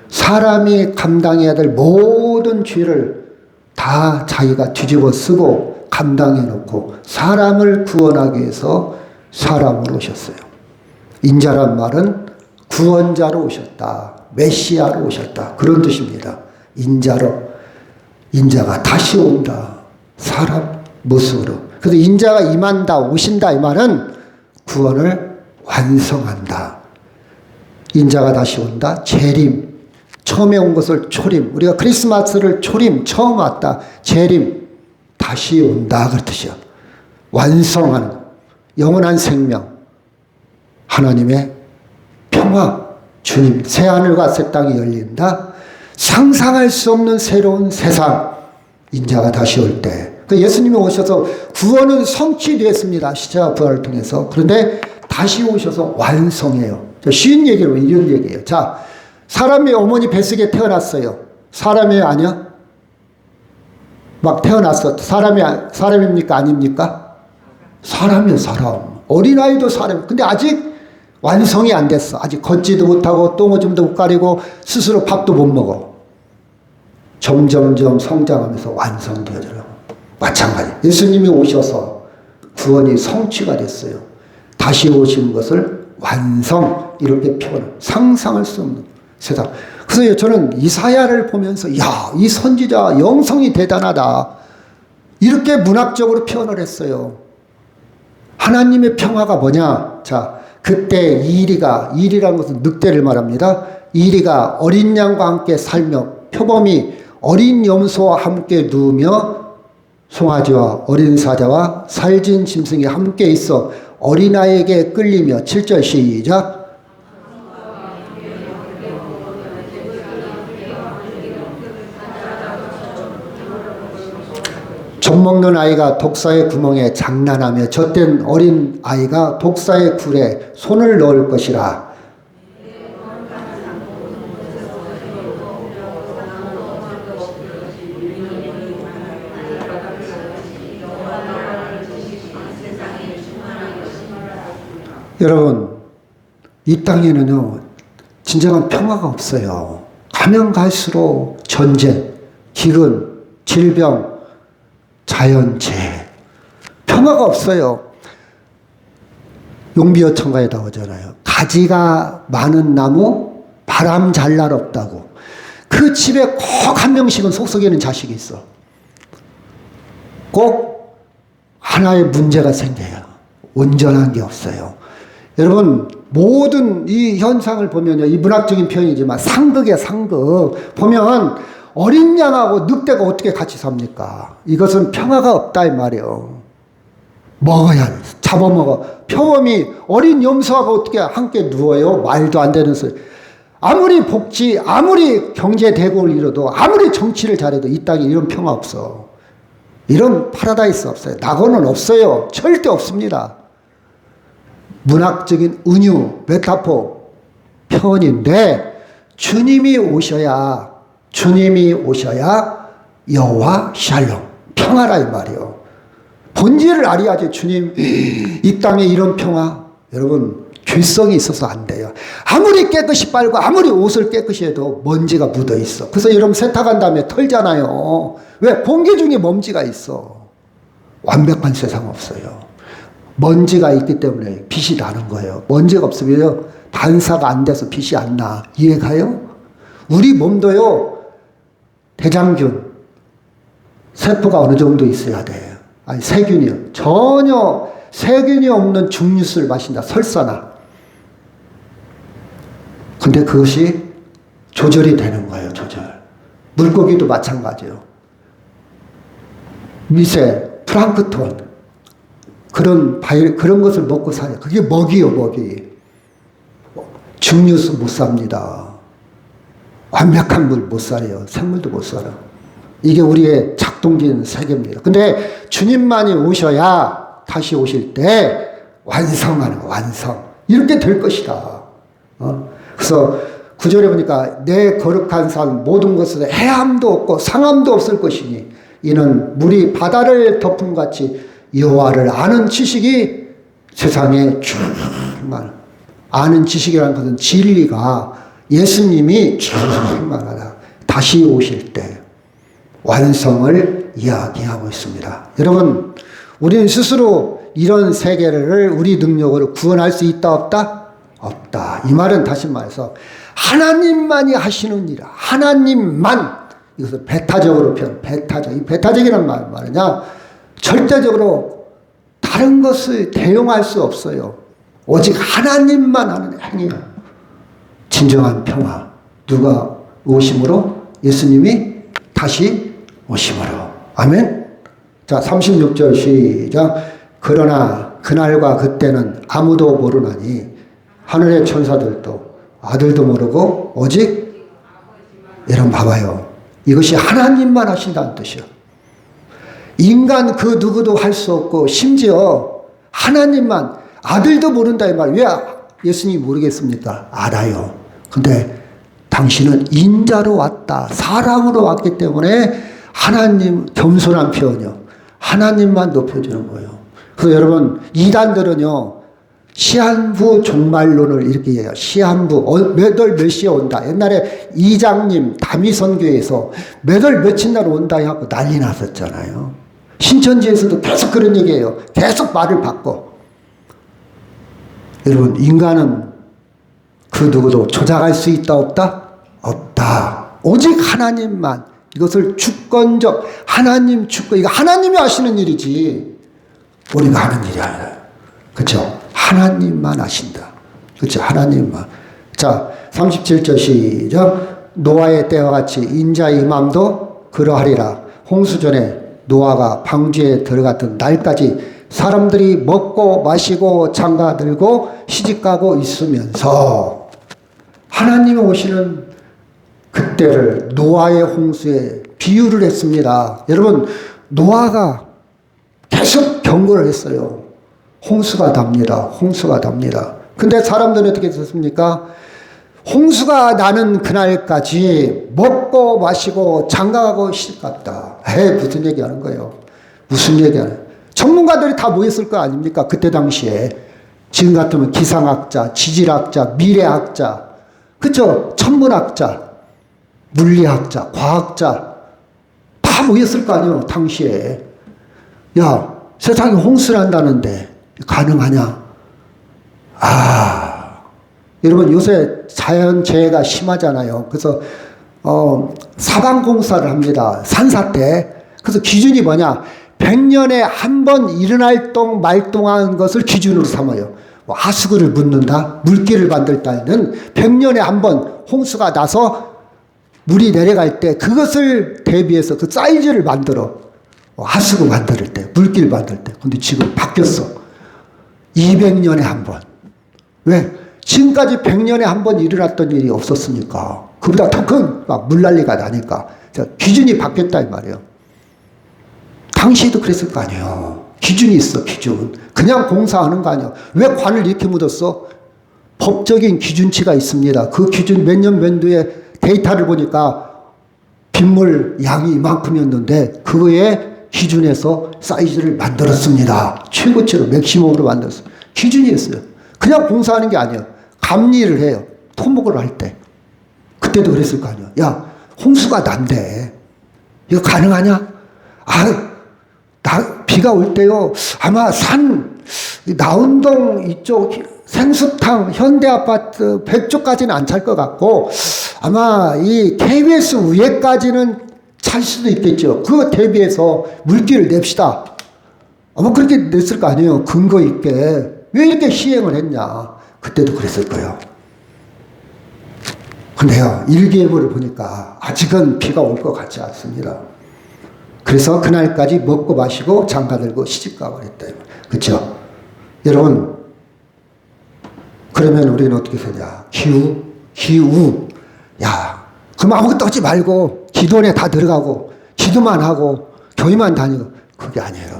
사람이 감당해야 될 모든 죄를 다 자기가 뒤집어 쓰고 감당해 놓고 사람을 구원하기 위해서 사람으로 오셨어요. 인자란 말은 구원자로 오셨다. 메시아로 오셨다. 그런 뜻입니다. 인자가 다시 온다. 사람 모습으로. 그래서 인자가 임한다, 오신다 이 말은 구원을 완성한다. 인자가 다시 온다. 재림. 처음에 온 것을 초림. 우리가 크리스마스를 초림, 처음 왔다. 재림. 다시 온다. 그 뜻이야. 완성하는 영원한 생명. 하나님의 평화. 주님, 새하늘과 새 땅이 열린다. 상상할 수 없는 새로운 세상. 인자가 다시 올 때. 예수님이 오셔서 구원은 성취되었습니다. 십자가 부활을 통해서. 그런데 다시 오셔서 완성해요. 쉬운 얘기로 이런 얘기예요. 자, 사람이 어머니 뱃속에 태어났어요. 사람이 아니야? 막 태어났어. 사람입니까? 아닙니까? 사람이에요, 사람. 어린아이도 사람. 근데 아직 완성이 안 됐어. 아직 걷지도 못하고 똥오줌도 못 가리고 스스로 밥도 못 먹어. 점점점 성장하면서 완성되어져요. 마찬가지. 예수님이 오셔서 구원이 성취가 됐어요. 다시 오신 것을 완성 이렇게 표현을 상상할 수 없는 세상. 그래서 저는 이사야를 보면서 이 선지자 영성이 대단하다. 이렇게 문학적으로 표현을 했어요. 하나님의 평화가 뭐냐? 자, 그때 이리라는 것은 늑대를 말합니다. 이리가 어린 양과 함께 살며 표범이 어린 염소와 함께 누우며 송아지와 어린 사자와 살진 짐승이 함께 있어 어린아이에게 끌리며 7절 시작. 젖 먹는 아이가 독사의 구멍에 장난하며 젖된 어린 아이가 독사의 굴에 손을 넣을 것이라. 여러분, 이 땅에는요, 진정한 평화가 없어요. 가면 갈수록 전쟁, 기근, 질병, 자연재해. 평화가 없어요. 용비어천가에 나오잖아요. 가지가 많은 나무, 바람 잘 날 없다고. 그 집에 꼭 한 명씩은 속썩이는 자식이 있어. 꼭 하나의 문제가 생겨요. 온전한 게 없어요. 여러분, 모든 이 현상을 보면요, 이 문학적인 표현이지만 상극이야, 상극. 보면 어린 양하고 늑대가 어떻게 같이 삽니까? 이것은 평화가 없다 이 말이에요. 먹어야 돼. 잡아먹어. 표범이 어린 염소하고 어떻게 함께 누워요? 말도 안 되는 소리. 아무리 복지, 아무리 경제 대국을 이뤄도, 아무리 정치를 잘해도 이 땅에 이런 평화 없어. 이런 파라다이스 없어요. 낙원은 없어요. 절대 없습니다. 문학적인 은유, 메타포, 표현인데 주님이 오셔야 여호와 샬롬, 평화라 이 말이요. 본질을 알아야지. 주님, 이 땅에 이런 평화. 여러분, 죄성이 있어서 안 돼요. 아무리 깨끗이 빨고 아무리 옷을 깨끗이 해도 먼지가 묻어 있어. 그래서 여러분 세탁한 다음에 털잖아요. 왜? 공기 중에 먼지가 있어. 완벽한 세상 없어요. 먼지가 있기 때문에 빛이 나는 거예요. 먼지가 없으면 반사가 안 돼서 빛이 안 나. 이해가요? 우리 몸도요, 대장균, 세포가 어느 정도 있어야 돼요. 아니, 세균이요. 전혀 세균이 없는 증류수를 마신다. 설사나. 근데 그것이 조절이 되는 거예요. 조절. 물고기도 마찬가지예요. 미세, 플랑크톤, 그런 것을 먹고 살아요. 그게 먹이요, 먹이. 증류수 못 삽니다. 완벽한 물 못 살아요. 생물도 못 살아. 이게 우리의 작동적인 세계입니다. 근데 주님만이 오셔야 다시 오실 때 완성하는 거, 완성. 이렇게 될 것이다. 그래서 9절에 보니까 내 거룩한 산 모든 것은 해함도 없고 상함도 없을 것이니 이는 물이 바다를 덮음같이 여호와를 아는 지식이 세상에 충만. 아는 지식이라는 것은 진리가 예수님이 충만하다. 다시 오실 때 완성을 이야기하고 있습니다. 여러분, 우리는 스스로 이런 세계를 우리 능력으로 구원할 수 있다 없다? 없다. 이 말은 다시 말해서 하나님만이 하시는 일이라. 하나님만. 이것을 배타적으로 배타적. 이 배타적이라는 말은 말이냐? 절대적으로 다른 것을 대용할 수 없어요. 오직 하나님만 하는 행위가 진정한 평화. 누가 오심으로? 예수님이 다시 오심으로. 아멘. 자, 36절 시작. 그러나 그날과 그때는 아무도 모르나니 하늘의 천사들도 아들도 모르고 오직 여러분 봐봐요. 이것이 하나님만 하신다는 뜻이요. 인간 그 누구도 할 수 없고 심지어 하나님만 아들도 모른다 이 말. 왜 예수님이 모르겠습니까? 알아요. 근데 당신은 인자로 왔다. 사람으로 왔기 때문에 하나님 겸손한 표현이요. 하나님만 높여주는 거예요. 그래서 여러분 이단들은요. 시한부 종말론을 이렇게 해요. 시한부 몇 월 몇 시에 온다. 옛날에 이장님 다미선교에서 몇 월 며칠 날 온다 하고 난리 났었잖아요. 신천지에서도 계속 그런 얘기해요. 계속 말을 바꿔. 여러분 인간은 그 누구도 조작할 수 있다 없다? 없다. 오직 하나님만. 이것을 주권적 하나님 주권. 이거 하나님이 하시는 일이지 우리가 하는 일이 아니라. 그렇죠? 하나님만 하신다. 그렇죠? 하나님만. 자, 37절 시작. 노아의 때와 같이 인자의 임함도 그러하리라. 홍수전에 노아가 방주에 들어갔던 날까지 사람들이 먹고 마시고 장가 들고 시집가고 있으면서 하나님이 오시는 그때를 노아의 홍수에 비유를 했습니다. 여러분 노아가 계속 경고를 했어요. 홍수가 답니다. 홍수가 답니다. 근데 사람들은 어떻게 됐습니까? 홍수가 나는 그날까지 먹고 마시고 장가가고 시집갔다. 무슨 얘기하는 거예요? 무슨 얘기하는? 전문가들이 다 모였을 거 아닙니까? 그때 당시에. 지금 같으면 기상학자, 지질학자, 미래학자, 그쵸? 천문학자, 물리학자, 과학자 다 모였을 거 아니에요? 당시에. 야, 세상에 홍수난다는데 가능하냐? 여러분 요새 자연재해가 심하잖아요. 그래서 사방공사를 합니다. 산사태. 그래서 기준이 뭐냐? 100년에 한 번 일어날 동 말동한 것을 기준으로 삼아요. 뭐 하수구를 묻는다, 물길을 만들다는 100년에 한 번 홍수가 나서 물이 내려갈 때 그것을 대비해서 그 사이즈를 만들어. 하수구 만들 때, 물길 만들 때. 근데 지금 바뀌었어. 200년에 한 번. 왜? 지금까지 100년에 한 번 일어났던 일이 없었으니까. 그보다 더 큰 막 물난리가 나니까. 기준이 바뀌었다 이 말이에요. 당시에도 그랬을 거 아니에요. 기준이 있어, 기준. 그냥 공사하는 거 아니에요. 왜 관을 이렇게 묻었어? 법적인 기준치가 있습니다. 그 기준 몇 년 몇 뒤에 데이터를 보니까 빗물 양이 이만큼이었는데 그거에 기준에서 사이즈를 만들었습니다. 최고치로 맥시멈으로 만들었어요. 기준이 있어요. 그냥 봉사하는 게 아니에요. 감리를 해요. 토목을 할 때. 그때도 그랬을 거 아니에요. 야, 홍수가 난대. 이거 가능하냐? 비가 올 때요. 아마 나운동 이쪽 생수탕 현대아파트 100조까지는 안 찰 것 같고 아마 이 KBS 위에까지는 찰 수도 있겠죠. 그거 대비해서 물기를 냅시다. 아마 그렇게 냈을 거 아니에요. 근거 있게. 왜 이렇게 시행을 했냐. 그때도 그랬을 거예요. 근데요, 일기예보를 보니까 아직은 비가 올 것 같지 않습니다. 그래서 그날까지 먹고 마시고 장가 들고 시집가고 그랬다. 그렇죠? 여러분, 그러면 우리는 어떻게 되냐? 기우. 야, 그럼 아무것도 하지 말고 기도원에 다 들어가고 기도만 하고 교회만 다니고 그게 아니에요.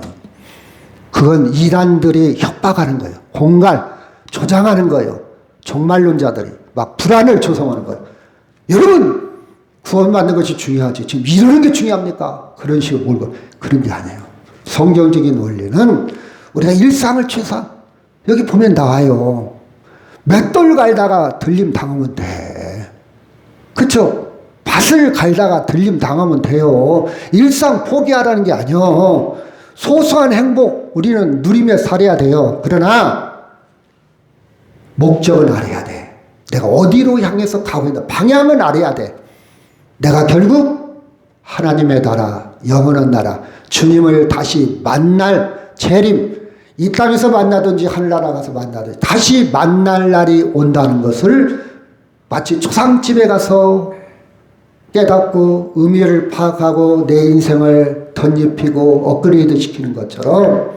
그건 이단들이 협박하는 거예요. 공갈, 조장하는 거예요. 종말론자들이 막 불안을 조성하는 거예요. 여러분, 구원받는 것이 중요하지. 지금 이러는 게 중요합니까? 그런 식으로 몰고. 그런 게 아니에요. 성경적인 원리는 우리가 일상을 취사, 여기 보면 나와요. 맷돌 갈다가 들림 당하면 돼. 그쵸? 밭을 갈다가 들림 당하면 돼요. 일상 포기하라는 게 아니요. 소소한 행복 우리는 누리며 살아야 돼요. 그러나 목적을 알아야 돼. 내가 어디로 향해서 가고 있나 방향을 알아야 돼. 내가 결국 하나님의 나라, 영원한 나라, 주님을 다시 만날 재림, 이 땅에서 만나든지 하늘나라 가서 만나든지 다시 만날 날이 온다는 것을 마치 초상집에 가서 깨닫고 의미를 파악하고 내 인생을 덧입히고 업그레이드 시키는 것처럼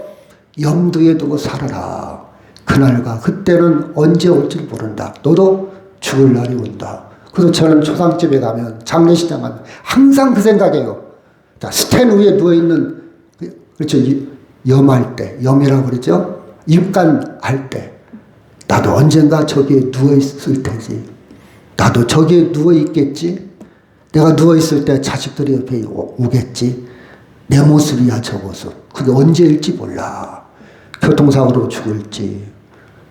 염두에 두고 살아라. 그날과 그때는 언제 올지 모른다. 너도 죽을 날이 온다. 그래서 저는 초상집에 가면, 장례식장 가면 항상 그 생각이에요. 자, 스탠 위에 누워있는, 그렇죠. 염할 때, 염이라고 그러죠. 입간할 때. 나도 언젠가 저기에 누워있을 테지. 나도 저기에 누워있겠지. 내가 누워있을 때 자식들이 옆에 오겠지. 내 모습이야, 저 모습. 그게 언제일지 몰라. 교통사고로 죽을지,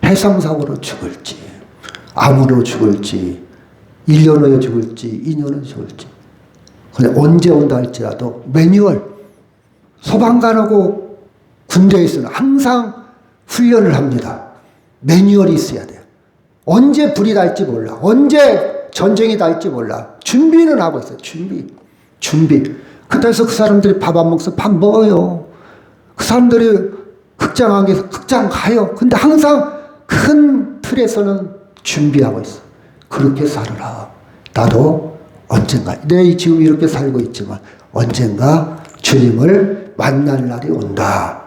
해상사고로 죽을지, 암으로 죽을지, 1년 후에 죽을지, 2년 후에 죽을지. 근데 언제 온다 할지라도 매뉴얼, 소방관하고 군대에서는 항상 훈련을 합니다. 매뉴얼이 있어야 돼요. 언제 불이 날지 몰라. 언제 전쟁이 날지 몰라. 준비는 하고 있어요. 준비. 그래서 그 사람들이 밥 안 먹어서 밥 먹어요. 그 사람들이 극장 가요. 근데 항상 큰 틀에서는 준비하고 있어. 그렇게 살아라. 나도 언젠가, 내 지금 이렇게 살고 있지만 언젠가 주님을 만날 날이 온다.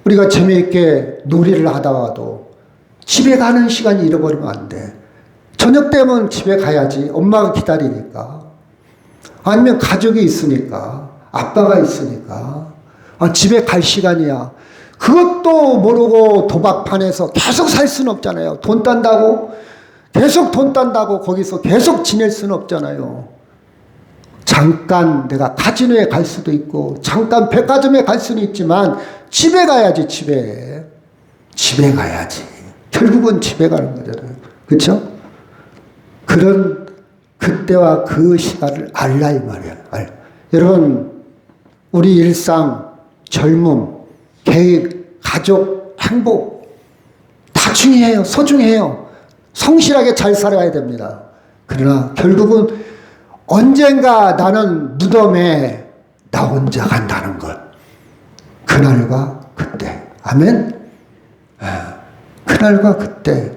우리가 재미있게 놀이를 하다가도 집에 가는 시간이 잃어버리면 안 돼. 저녁 되면 집에 가야지. 엄마가 기다리니까. 아니면 가족이 있으니까. 아빠가 있으니까. 집에 갈 시간이야. 그것도 모르고 도박판에서 계속 살 수는 없잖아요. 돈 딴다고 거기서 계속 지낼 수는 없잖아요. 잠깐 내가 카지노에 갈 수도 있고 잠깐 백화점에 갈 수는 있지만 집에 가야지. 집에 가야지. 결국은 집에 가는 거잖아요. 그렇죠? 그런 그때와 그 시간을 알라 이 말이야. 여러분, 우리 일상, 젊음, 계획, 가족, 행복 다 중요해요. 소중해요. 성실하게 잘 살아야 됩니다. 그러나 결국은 언젠가 나는 무덤에 나 혼자 간다는 것. 그날과 그때. 아멘? 그날과 그때.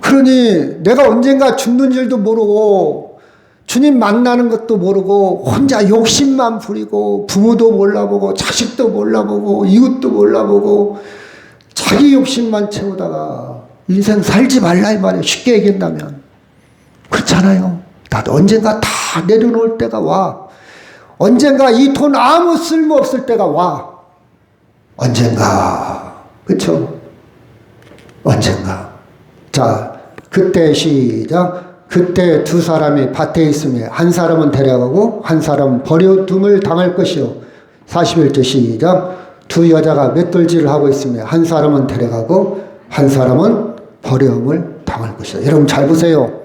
그러니 내가 언젠가 죽는 줄도 모르고 주님 만나는 것도 모르고 혼자 욕심만 부리고 부모도 몰라보고 자식도 몰라보고 이웃도 몰라보고 자기 욕심만 채우다가 인생 살지 말라 이 말이에요. 쉽게 얘기한다면. 그렇잖아요. 나도 언젠가 다 내려놓을 때가 와. 언젠가 이 돈 아무 쓸모 없을 때가 와. 언젠가. 그렇죠? 언젠가. 자, 그때 시작. 그때 두 사람이 밭에 있으며 한 사람은 데려가고 한 사람은 버려둠을 당할 것이요. 41절 시작. 두 여자가 맷돌질을 하고 있으며 한 사람은 데려가고 한 사람은 버림을 당할 것이다. 여러분 잘 보세요.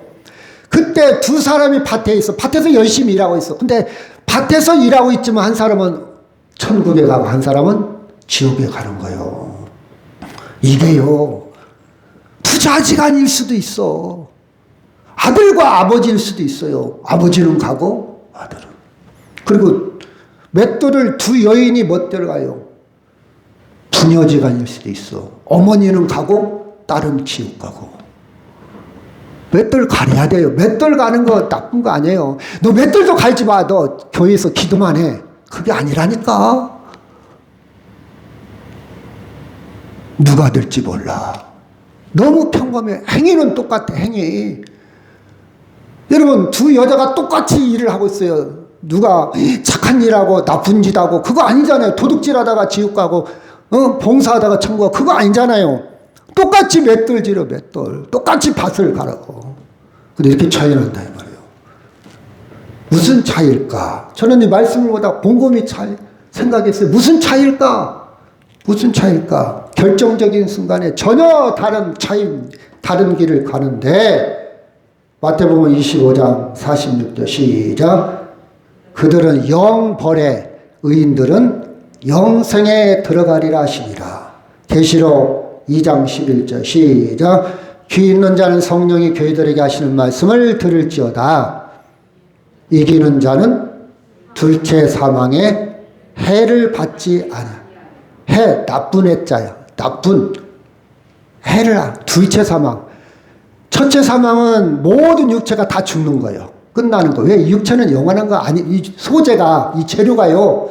그때 두 사람이 밭에 있어. 밭에서 열심히 일하고 있어. 근데 밭에서 일하고 있지만 한 사람은 천국에 가고 한 사람은 지옥에 가는 거예요. 이게요. 부자지간일 수도 있어. 아들과 아버지일 수도 있어요. 아버지는 가고 아들은. 그리고 맷돌을 두 여인이 멋대로 가요. 부녀지간일 수도 있어. 어머니는 가고 딸은 지옥 가고. 맷돌 가려야 돼요. 맷돌 가는 거 나쁜 거 아니에요. 너 맷돌도 갈지 마. 너 교회에서 기도만 해. 그게 아니라니까. 누가 될지 몰라. 너무 평범해. 행위는 똑같아. 행위. 여러분 두 여자가 똑같이 일을 하고 있어요. 누가 착한 일하고 나쁜 짓하고 그거 아니잖아요. 도둑질하다가 지옥 가고 봉사하다가 천국 가고 그거 아니잖아요. 똑같이 맷돌질러 맷돌. 똑같이 밭을 가라고. 근데 이렇게 차이 난다 이 말이에요. 무슨 차이일까? 저는 이 말씀을 보다 곰곰이 생각했어요. 무슨 차이일까? 무슨 차이일까? 결정적인 순간에 전혀 다른 길을 가는데 마태복음 25장 46절 시작. 그들은 영벌에 의인들은 영생에 들어가리라 하시니라. 계시록 2장 11절 시작. 귀 있는 자는 성령이 교회들에게 하시는 말씀을 들을지어다. 이기는 자는 둘째 사망에 해를 받지 않아. 해 나쁜 해자야. 나쁜 해를 둘째 사망. 첫째 사망은 모든 육체가 다 죽는 거예요. 끝나는 거. 왜? 육체는 영원한 거 아니. 이 소재가 이 재료가요.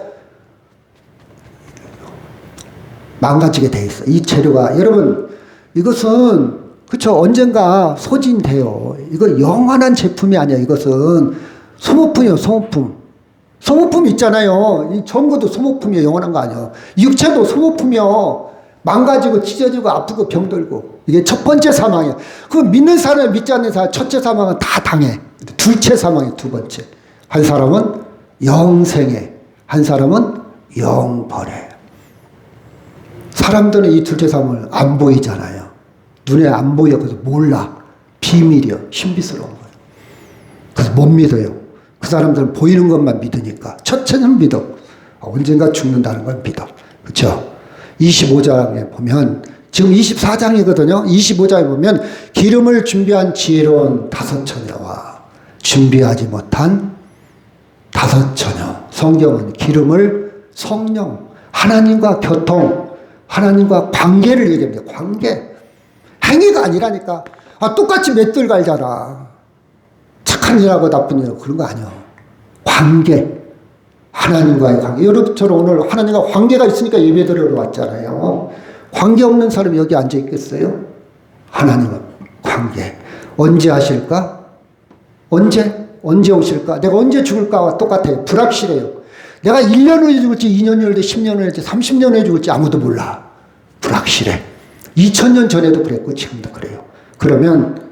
망가지게 돼 있어. 이 재료가. 여러분 이것은 그쵸 언젠가 소진돼요. 이거 영원한 제품이 아니야. 이것은 소모품이에요. 소모품. 소모품 있잖아요. 이 전구도 소모품이에요. 영원한 거 아니에요. 육체도 소모품이요. 망가지고 찢어지고 아프고 병들고. 이게 첫 번째 사망이에요. 그 믿는 사람 믿지 않는 사람 첫째 사망은 다 당해. 둘째 사망이 두 번째. 한 사람은 영생에 한 사람은 영벌에. 사람들은 이 둘째 사망을 안 보이잖아요. 눈에 안 보여. 그래서 몰라. 비밀이요. 신비스러운 거예요. 그래서 못 믿어요. 그 사람들은 보이는 것만 믿으니까. 첫째는 믿어. 언젠가 죽는다는 걸 믿어. 그렇죠? 25장에 보면 지금 24장이거든요. 25장에 보면 기름을 준비한 지혜로운 다섯 처녀와 준비하지 못한 다섯 처녀. 성경은 기름을 성령, 하나님과 교통, 하나님과 관계를 얘기합니다. 관계. 행위가 아니라니까. 똑같이 맷돌 갈잖아. 착한 일하고 나쁜 일하고 그런 거 아니야. 관계. 하나님과의 관계. 여러분처럼 오늘 하나님과 관계가 있으니까 예배드리러 왔잖아요. 관계 없는 사람이 여기 앉아 있겠어요? 하나님과 관계. 언제 하실까? 언제 오실까? 내가 언제 죽을까와 똑같아요. 불확실해요. 내가 1년 후에 죽을지 2년 후에 죽을지 10년 후에 죽을지 30년 후에 죽을지 아무도 몰라. 불확실해. 2000년 전에도 그랬고 지금도 그래요. 그러면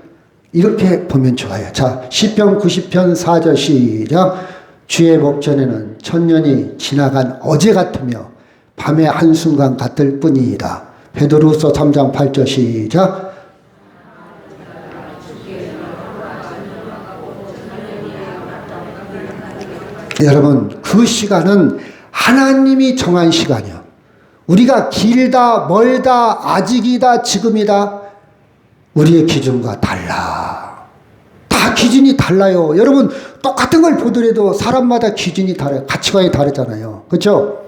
이렇게 보면 좋아요. 자, 시편 90편 4절 시작. 주의 목전에는 천년이 지나간 어제 같으며 밤의 한순간 같을 뿐이다. 베드로서 3장 8절 시작. 여러분 그 시간은 하나님이 정한 시간이야. 우리가 길다 멀다 아직이다 지금이다 우리의 기준과 달라. 다 기준이 달라요. 여러분 똑같은 걸 보더라도 사람마다 기준이 달라요. 가치관이 다르잖아요. 그렇죠?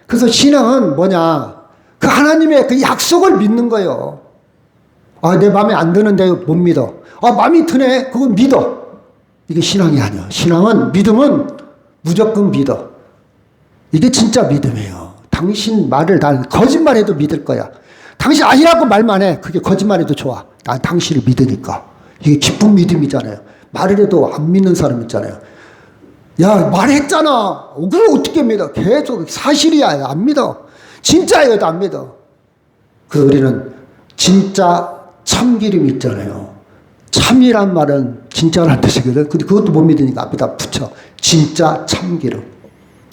그래서 신앙은 뭐냐? 그 하나님의 그 약속을 믿는 거예요. 내 마음에 안 드는데 못 믿어. 마음이 드네. 그건 믿어. 이게 신앙이 아니야. 신앙은 믿음은 무조건 믿어. 이게 진짜 믿음이에요. 당신 말을 난 거짓말해도 믿을 거야. 당신 아니라고 말만 해. 그게 거짓말해도 좋아. 난 당신을 믿으니까. 이게 기쁜 믿음이잖아요. 말을 해도 안 믿는 사람 있잖아요. 야 말했잖아. 그걸 어떻게 믿어? 계속 사실이야. 안 믿어. 진짜예요. 안 믿어. 그래서 우리는 진짜 참기름 있잖아요. 참이란 말은 진짜란 뜻이거든. 근데 그것도 못 믿으니까 앞에다 붙여. 진짜 참기름.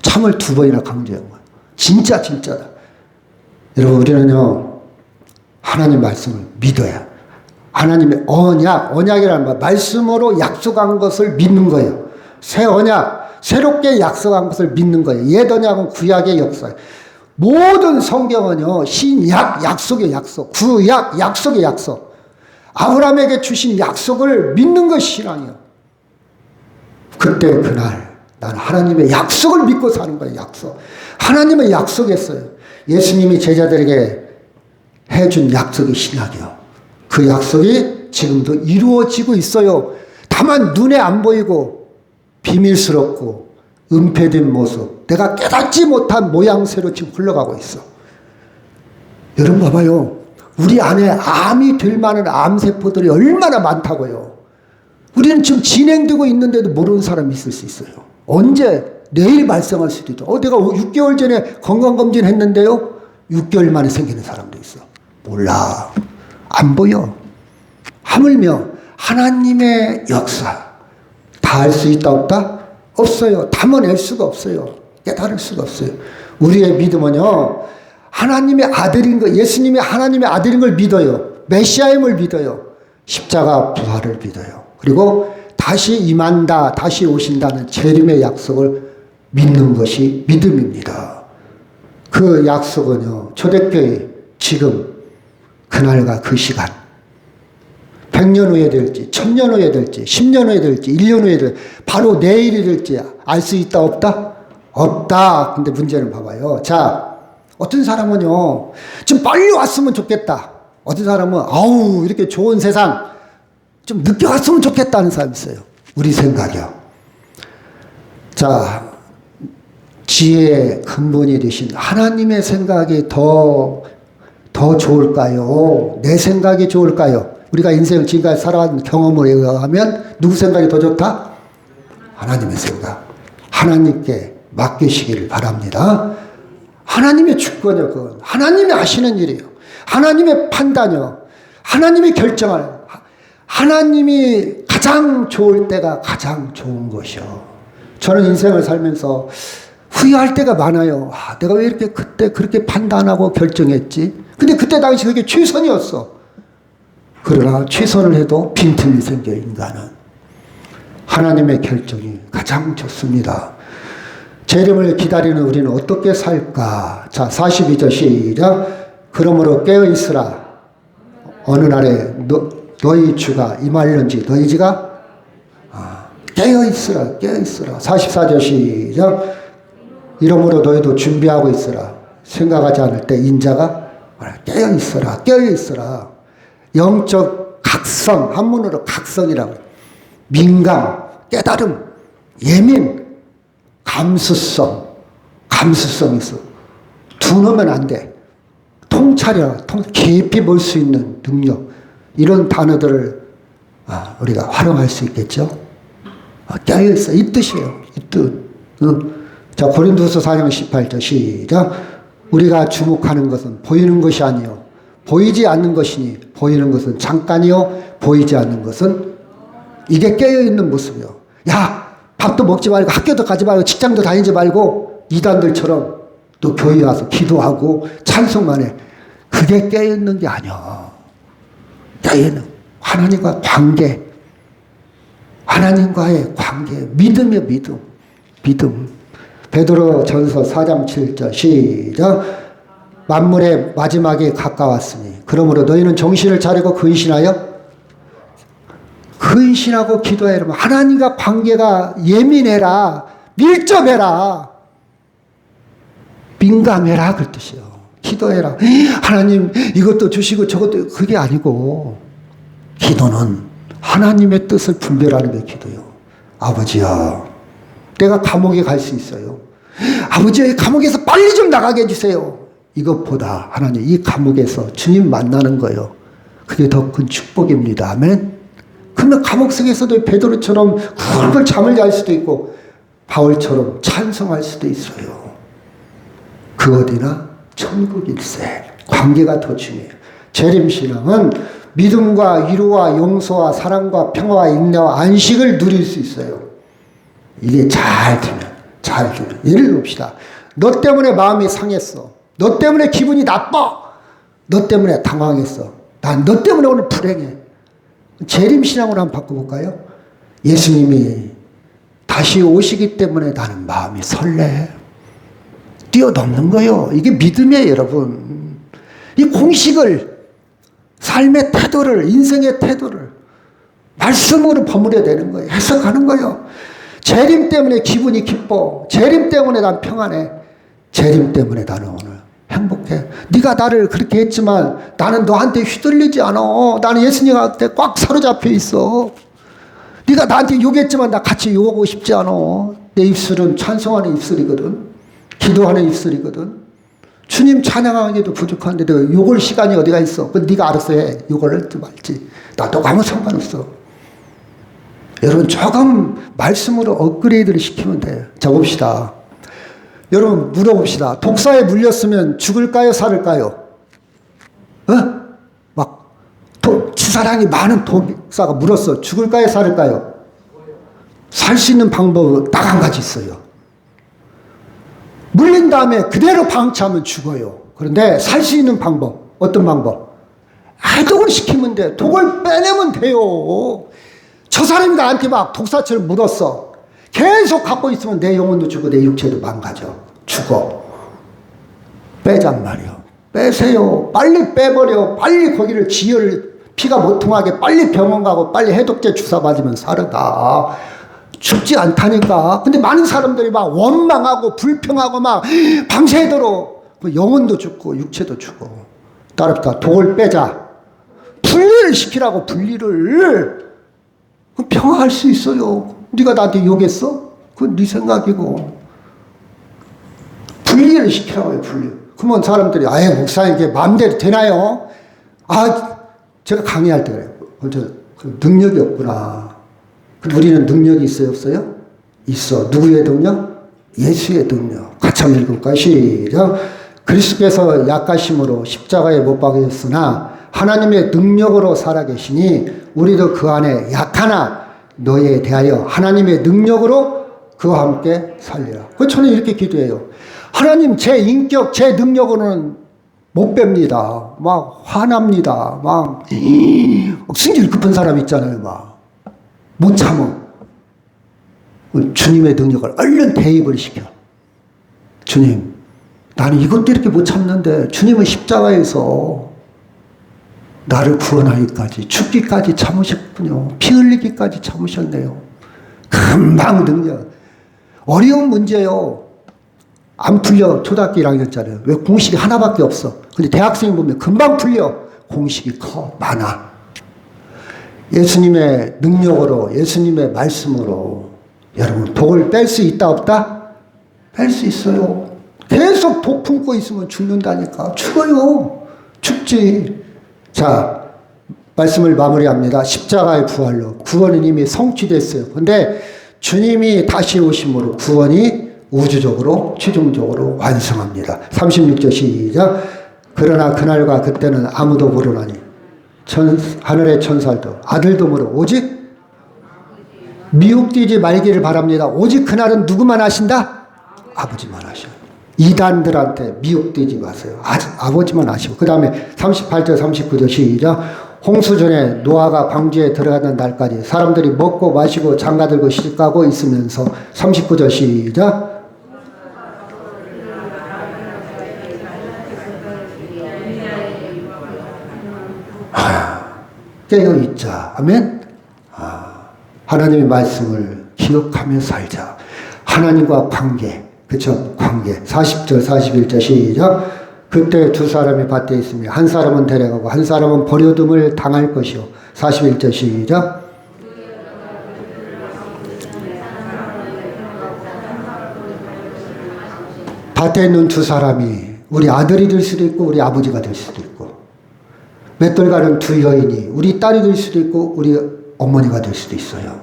참을 2번이나 강조한 거야. 진짜 진짜다. 여러분 우리는요. 하나님 말씀을 믿어야. 하나님의 언약이라는 말, 말씀으로 약속한 것을 믿는 거예요. 새 언약, 새롭게 약속한 것을 믿는 거예요. 옛 언약은 구약의 역사. 모든 성경은요, 신약, 약속의 약속, 구약, 약속의 약속. 아브라함에게 주신 약속을 믿는 것이 신앙이에요. 그때 그날 난 하나님의 약속을 믿고 사는 거예요. 약속. 하나님의 약속했어요. 예수님이 제자들에게 해준 약속이 신약이요. 그 약속이 지금도 이루어지고 있어요. 다만 눈에 안 보이고 비밀스럽고 은폐된 모습, 내가 깨닫지 못한 모양새로 지금 흘러가고 있어. 여러분 봐봐요. 우리 안에 암이 될 만한 암세포들이 얼마나 많다고요. 우리는 지금 진행되고 있는데도 모르는 사람이 있을 수 있어요. 언제? 내일 발생할 수도 있고. 내가 6개월 전에 건강검진 했는데요. 6개월 만에 생기는 사람도 있어. 몰라. 안 보여. 하물며 하나님의 역사 다 알 수 있다 없다? 없어요. 담아낼 수가 없어요. 깨달을 수가 없어요. 우리의 믿음은요, 하나님의 아들인 거, 예수님이 하나님의 아들인 걸 믿어요. 메시아임을 믿어요. 십자가 부활을 믿어요. 그리고 다시 임한다, 다시 오신다는 재림의 약속을 믿는 것이 믿음입니다. 그 약속은요, 초대교회 지금 그날과 그 시간, 100년 후에 될지, 1000년 후에 될지, 10년 후에 될지, 1년 후에 될지, 바로 내일이 될지 알 수 있다 없다? 없다. 근데 문제는 봐봐요. 자, 어떤 사람은요, 좀 빨리 왔으면 좋겠다. 어떤 사람은 아우 이렇게 좋은 세상 좀 늦게 왔으면 좋겠다는 사람이 있어요. 우리 생각이요. 자, 지혜의 근본이 되신 하나님의 생각이 더 좋을까요? 내 생각이 좋을까요? 우리가 인생을 지금까지 살아온 경험을 의하면 누구 생각이 더 좋다? 하나님의 생각. 하나님께 맡기시기를 바랍니다. 하나님의 주권이요. 그건 하나님이 하시는 일이에요. 하나님의 판단이요. 하나님이 결정할, 하나님이 가장 좋을 때가 가장 좋은 것이요. 저는 인생을 살면서 후회할 때가 많아요. 내가 왜 이렇게 그때 그렇게 판단하고 결정했지? 근데 그때 당시 그게 최선이었어. 그러나 최선을 해도 빈틈이 생겨 인간은. 하나님의 결정이 가장 좋습니다. 재림을 기다리는 우리는 어떻게 살까? 자, 42절 시작. 그러므로 깨어있으라. 어느 날에 너희 주가 임할는지 너희 지가 깨어있으라. 깨어있으라. 44절 시작. 이러므로 너희도 준비하고 있으라. 생각하지 않을 때 인자가 깨어있으라. 깨어있으라. 영적 각성, 한문으로 각성이라고. 민감, 깨달음, 예민, 감수성 있어. 두놓으면 안 돼. 통찰이라, 깊이 볼 수 있는 능력. 이런 단어들을 우리가 활용할 수 있겠죠. 깨어있어. 이 뜻이에요. 이 뜻. 자, 고린도서 4장 18절 시작. 우리가 주목하는 것은 보이는 것이 아니요 보이지 않는 것이니 보이는 것은 잠깐이요 보이지 않는 것은, 이게 깨어있는 모습이요. 야, 밥도 먹지 말고 학교도 가지 말고 직장도 다니지 말고 이단들처럼 또 교회 와서 기도하고 찬송만 해. 그게 깨어있는 게 아니야. 깨어있는 하나님과 관계, 하나님과의 관계, 믿음이요. 믿음. 베드로 전서 4장 7절 시작. 만물의 마지막이 가까웠으니 그러므로 너희는 정신을 차리고 근신하여 근신하고 기도해라. 하나님과 관계가 예민해라. 밀접해라. 민감해라. 그 뜻이요. 기도해라. 하나님 이것도 주시고 저것도, 그게 아니고 기도는 하나님의 뜻을 분별하는 게 기도요. 아버지야, 내가 감옥에 갈 수 있어요. 아버지, 감옥에서 빨리 좀 나가게 해주세요. 이것보다 하나님 이 감옥에서 주님 만나는 거예요. 그게 더 큰 축복입니다. 아멘. 그러면 감옥 속에서도 베드로처럼 굵은 잠을 잘 수도 있고 바울처럼 찬송할 수도 있어요. 그 어디나 천국일세. 관계가 더 중요해요. 재림신앙은 믿음과 위로와 용서와 사랑과 평화와 인내와 안식을 누릴 수 있어요. 이게 잘 되면. 예를 듭시다. 너 때문에 마음이 상했어. 너 때문에 기분이 나빠. 너 때문에 당황했어. 난 너 때문에 오늘 불행해. 재림신앙으로 한번 바꿔볼까요? 예수님이 다시 오시기 때문에 나는 마음이 설레. 뛰어넘는 거예요. 이게 믿음이에요, 여러분. 이 공식을, 삶의 태도를, 인생의 태도를 말씀으로 버무려야 되는 거예요. 해석하는 거예요. 재림 때문에 기분이 기뻐. 재림 때문에 난 평안해. 재림 때문에 나는 오늘 행복해. 네가 나를 그렇게 했지만 나는 너한테 휘둘리지 않아. 나는 예수님한테 꽉 사로잡혀 있어. 네가 나한테 욕했지만 나 같이 욕하고 싶지 않아. 내 입술은 찬송하는 입술이거든. 기도하는 입술이거든. 주님 찬양하기도 부족한데 내가 욕할 시간이 어디가 있어. 그건 네가 알아서 해. 욕을 할지 말지. 나도 아무 상관없어. 여러분 조금 말씀으로 업그레이드를 시키면 돼요. 자 봅시다. 여러분 물어봅시다. 독사에 물렸으면 죽을까요? 살을까요? 막 치사량이 많은 독사가 물었어. 죽을까요? 살을까요? 살 수 있는 방법은 딱 한 가지 있어요. 물린 다음에 그대로 방치하면 죽어요. 그런데 살 수 있는 방법, 어떤 방법? 해독을 시키면 돼. 독을 빼내면 돼요. 저 사람이 나한테 막 독사처럼 물었어. 계속 갖고 있으면 내 영혼도 죽고 내 육체도 망가져. 죽어. 빼잔 말이요. 빼세요. 빨리 빼버려. 빨리 거기를 지혈, 피가 못 통하게 빨리 병원 가고 빨리 해독제 주사 맞으면 살아다. 죽지 않다니까. 근데 많은 사람들이 막 원망하고 불평하고 막 밤새도록 영혼도 죽고 육체도 죽고. 따라붙어. 독을 빼자. 분리를 시키라고. 분리를. 그럼 평화할 수 있어요. 네가 나한테 욕했어? 그건 네 생각이고. 분리를 시키라고요. 분리. 그러면 사람들이 아예 목사님 이게 마음대로 되나요? 제가 강의할 때 그래요. 능력이 없구나. 우리는 능력이 있어요, 없어요? 있어. 누구의 능력? 예수의 능력. 같이 한번 읽을까요? 시작. 그리스도께서 약하심으로 십자가에 못 박으셨으나 하나님의 능력으로 살아계시니 우리도 그 안에 약하나 너희에 대하여 하나님의 능력으로 그와 함께 살리라. 저는 이렇게 기도해요. 하나님 제 인격, 제 능력으로는 못 뺍니다. 막 화납니다. 막 승질 급한 사람 있잖아요. 막 못 참어. 주님의 능력을 얼른 대입을 시켜. 주님, 나는 이것도 이렇게 못 참는데 주님은 십자가에서 나를 구원하기까지, 죽기까지 참으셨군요. 피 흘리기까지 참으셨네요. 금방 능력. 어려운 문제요. 안 풀려. 초등학교 1학년짜리. 왜 공식이 하나밖에 없어. 근데 대학생이 보면 금방 풀려. 공식이 커. 많아. 예수님의 능력으로, 예수님의 말씀으로 여러분 독을 뺄 수 있다 없다? 뺄 수 있어요. 계속 독 품고 있으면 죽는다니까. 죽어요. 죽지. 자, 말씀을 마무리합니다. 십자가의 부활로 구원은 이미 성취됐어요. 근데 주님이 다시 오심으로 구원이 우주적으로 최종적으로 완성합니다. 36절 시작. 그러나 그날과 그때는 아무도 모르나니 하늘의 천사도 아들도 모르 오직 미혹되지 말기를 바랍니다. 오직 그날은 누구만 하신다? 아버지만 하셔. 이단들한테 미혹되지 마세요. 아버지만 하시고. 그 다음에 38절 39절 시작. 홍수전에 노아가 방주에 들어가는 날까지 사람들이 먹고 마시고 장가들고 시집가고 있으면서 39절 시작. 깨어있자. 아멘. 하나님의 말씀을 기억하며 살자. 하나님과 관계. 그쵸? 관계. 40절 41절 시작. 그때 두 사람이 밭에 있으며 한 사람은 데려가고 한 사람은 버려둠을 당할 것이요. 41절 시작. 밭에 있는 두 사람이 우리 아들이 될 수도 있고 우리 아버지가 될 수도 있고, 맷돌 가는 두 여인이 우리 딸이 될 수도 있고 우리 어머니가 될 수도 있어요.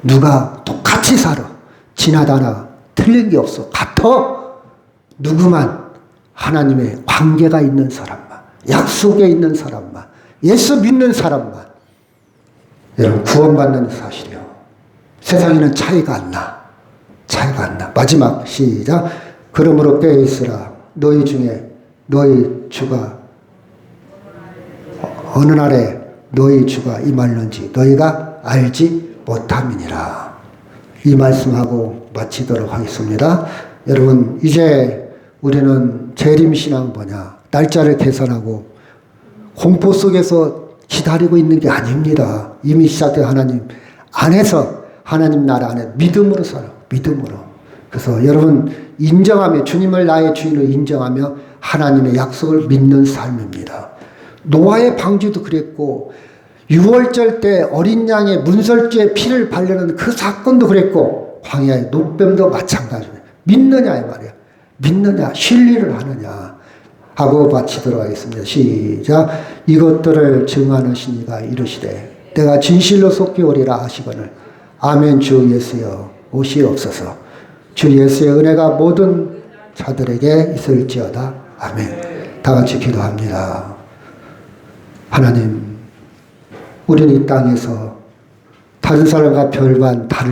누가 똑같이 살아. 지나다나 틀린 게 없어. 같아. 누구만 하나님의 관계가 있는 사람만, 약속에 있는 사람만, 예수 믿는 사람만 여러분 구원받는 사실이요. 세상에는 차이가 안 나. 차이가 안 나. 마지막 시작. 그러므로 깨어있으라. 너희 중에 너희 주가 어느 날에 너희 주가 임할는지 너희가 알지 못함이니라. 이 말씀하고 마치도록 하겠습니다. 여러분, 이제 우리는 재림신앙 뭐냐? 날짜를 계산하고 공포 속에서 기다리고 있는 게 아닙니다. 이미 시작된 하나님 안에서, 하나님 나라 안에 믿음으로 살아. 믿음으로. 그래서 여러분 인정하며, 주님을 나의 주인으로 인정하며 하나님의 약속을 믿는 삶입니다. 노아의 방주도 그랬고, 유월절 때 어린 양의 문설주에 피를 바르는 그 사건도 그랬고, 광야의 노뱀도 마찬가지예요. 믿느냐 이 말이야. 믿느냐, 신뢰를 하느냐 하고 마치도록 하겠습니다. 시작. 이것들을 증하는 이가 이르시되 내가 진실로 속기오리라 하시거늘 아멘. 주 예수여 오시옵소서. 주 예수의 은혜가 모든 자들에게 있을지어다. 아멘. 다 같이 기도합니다. 하나님, 우리는 이 땅에서 다른 사람과 별반 다른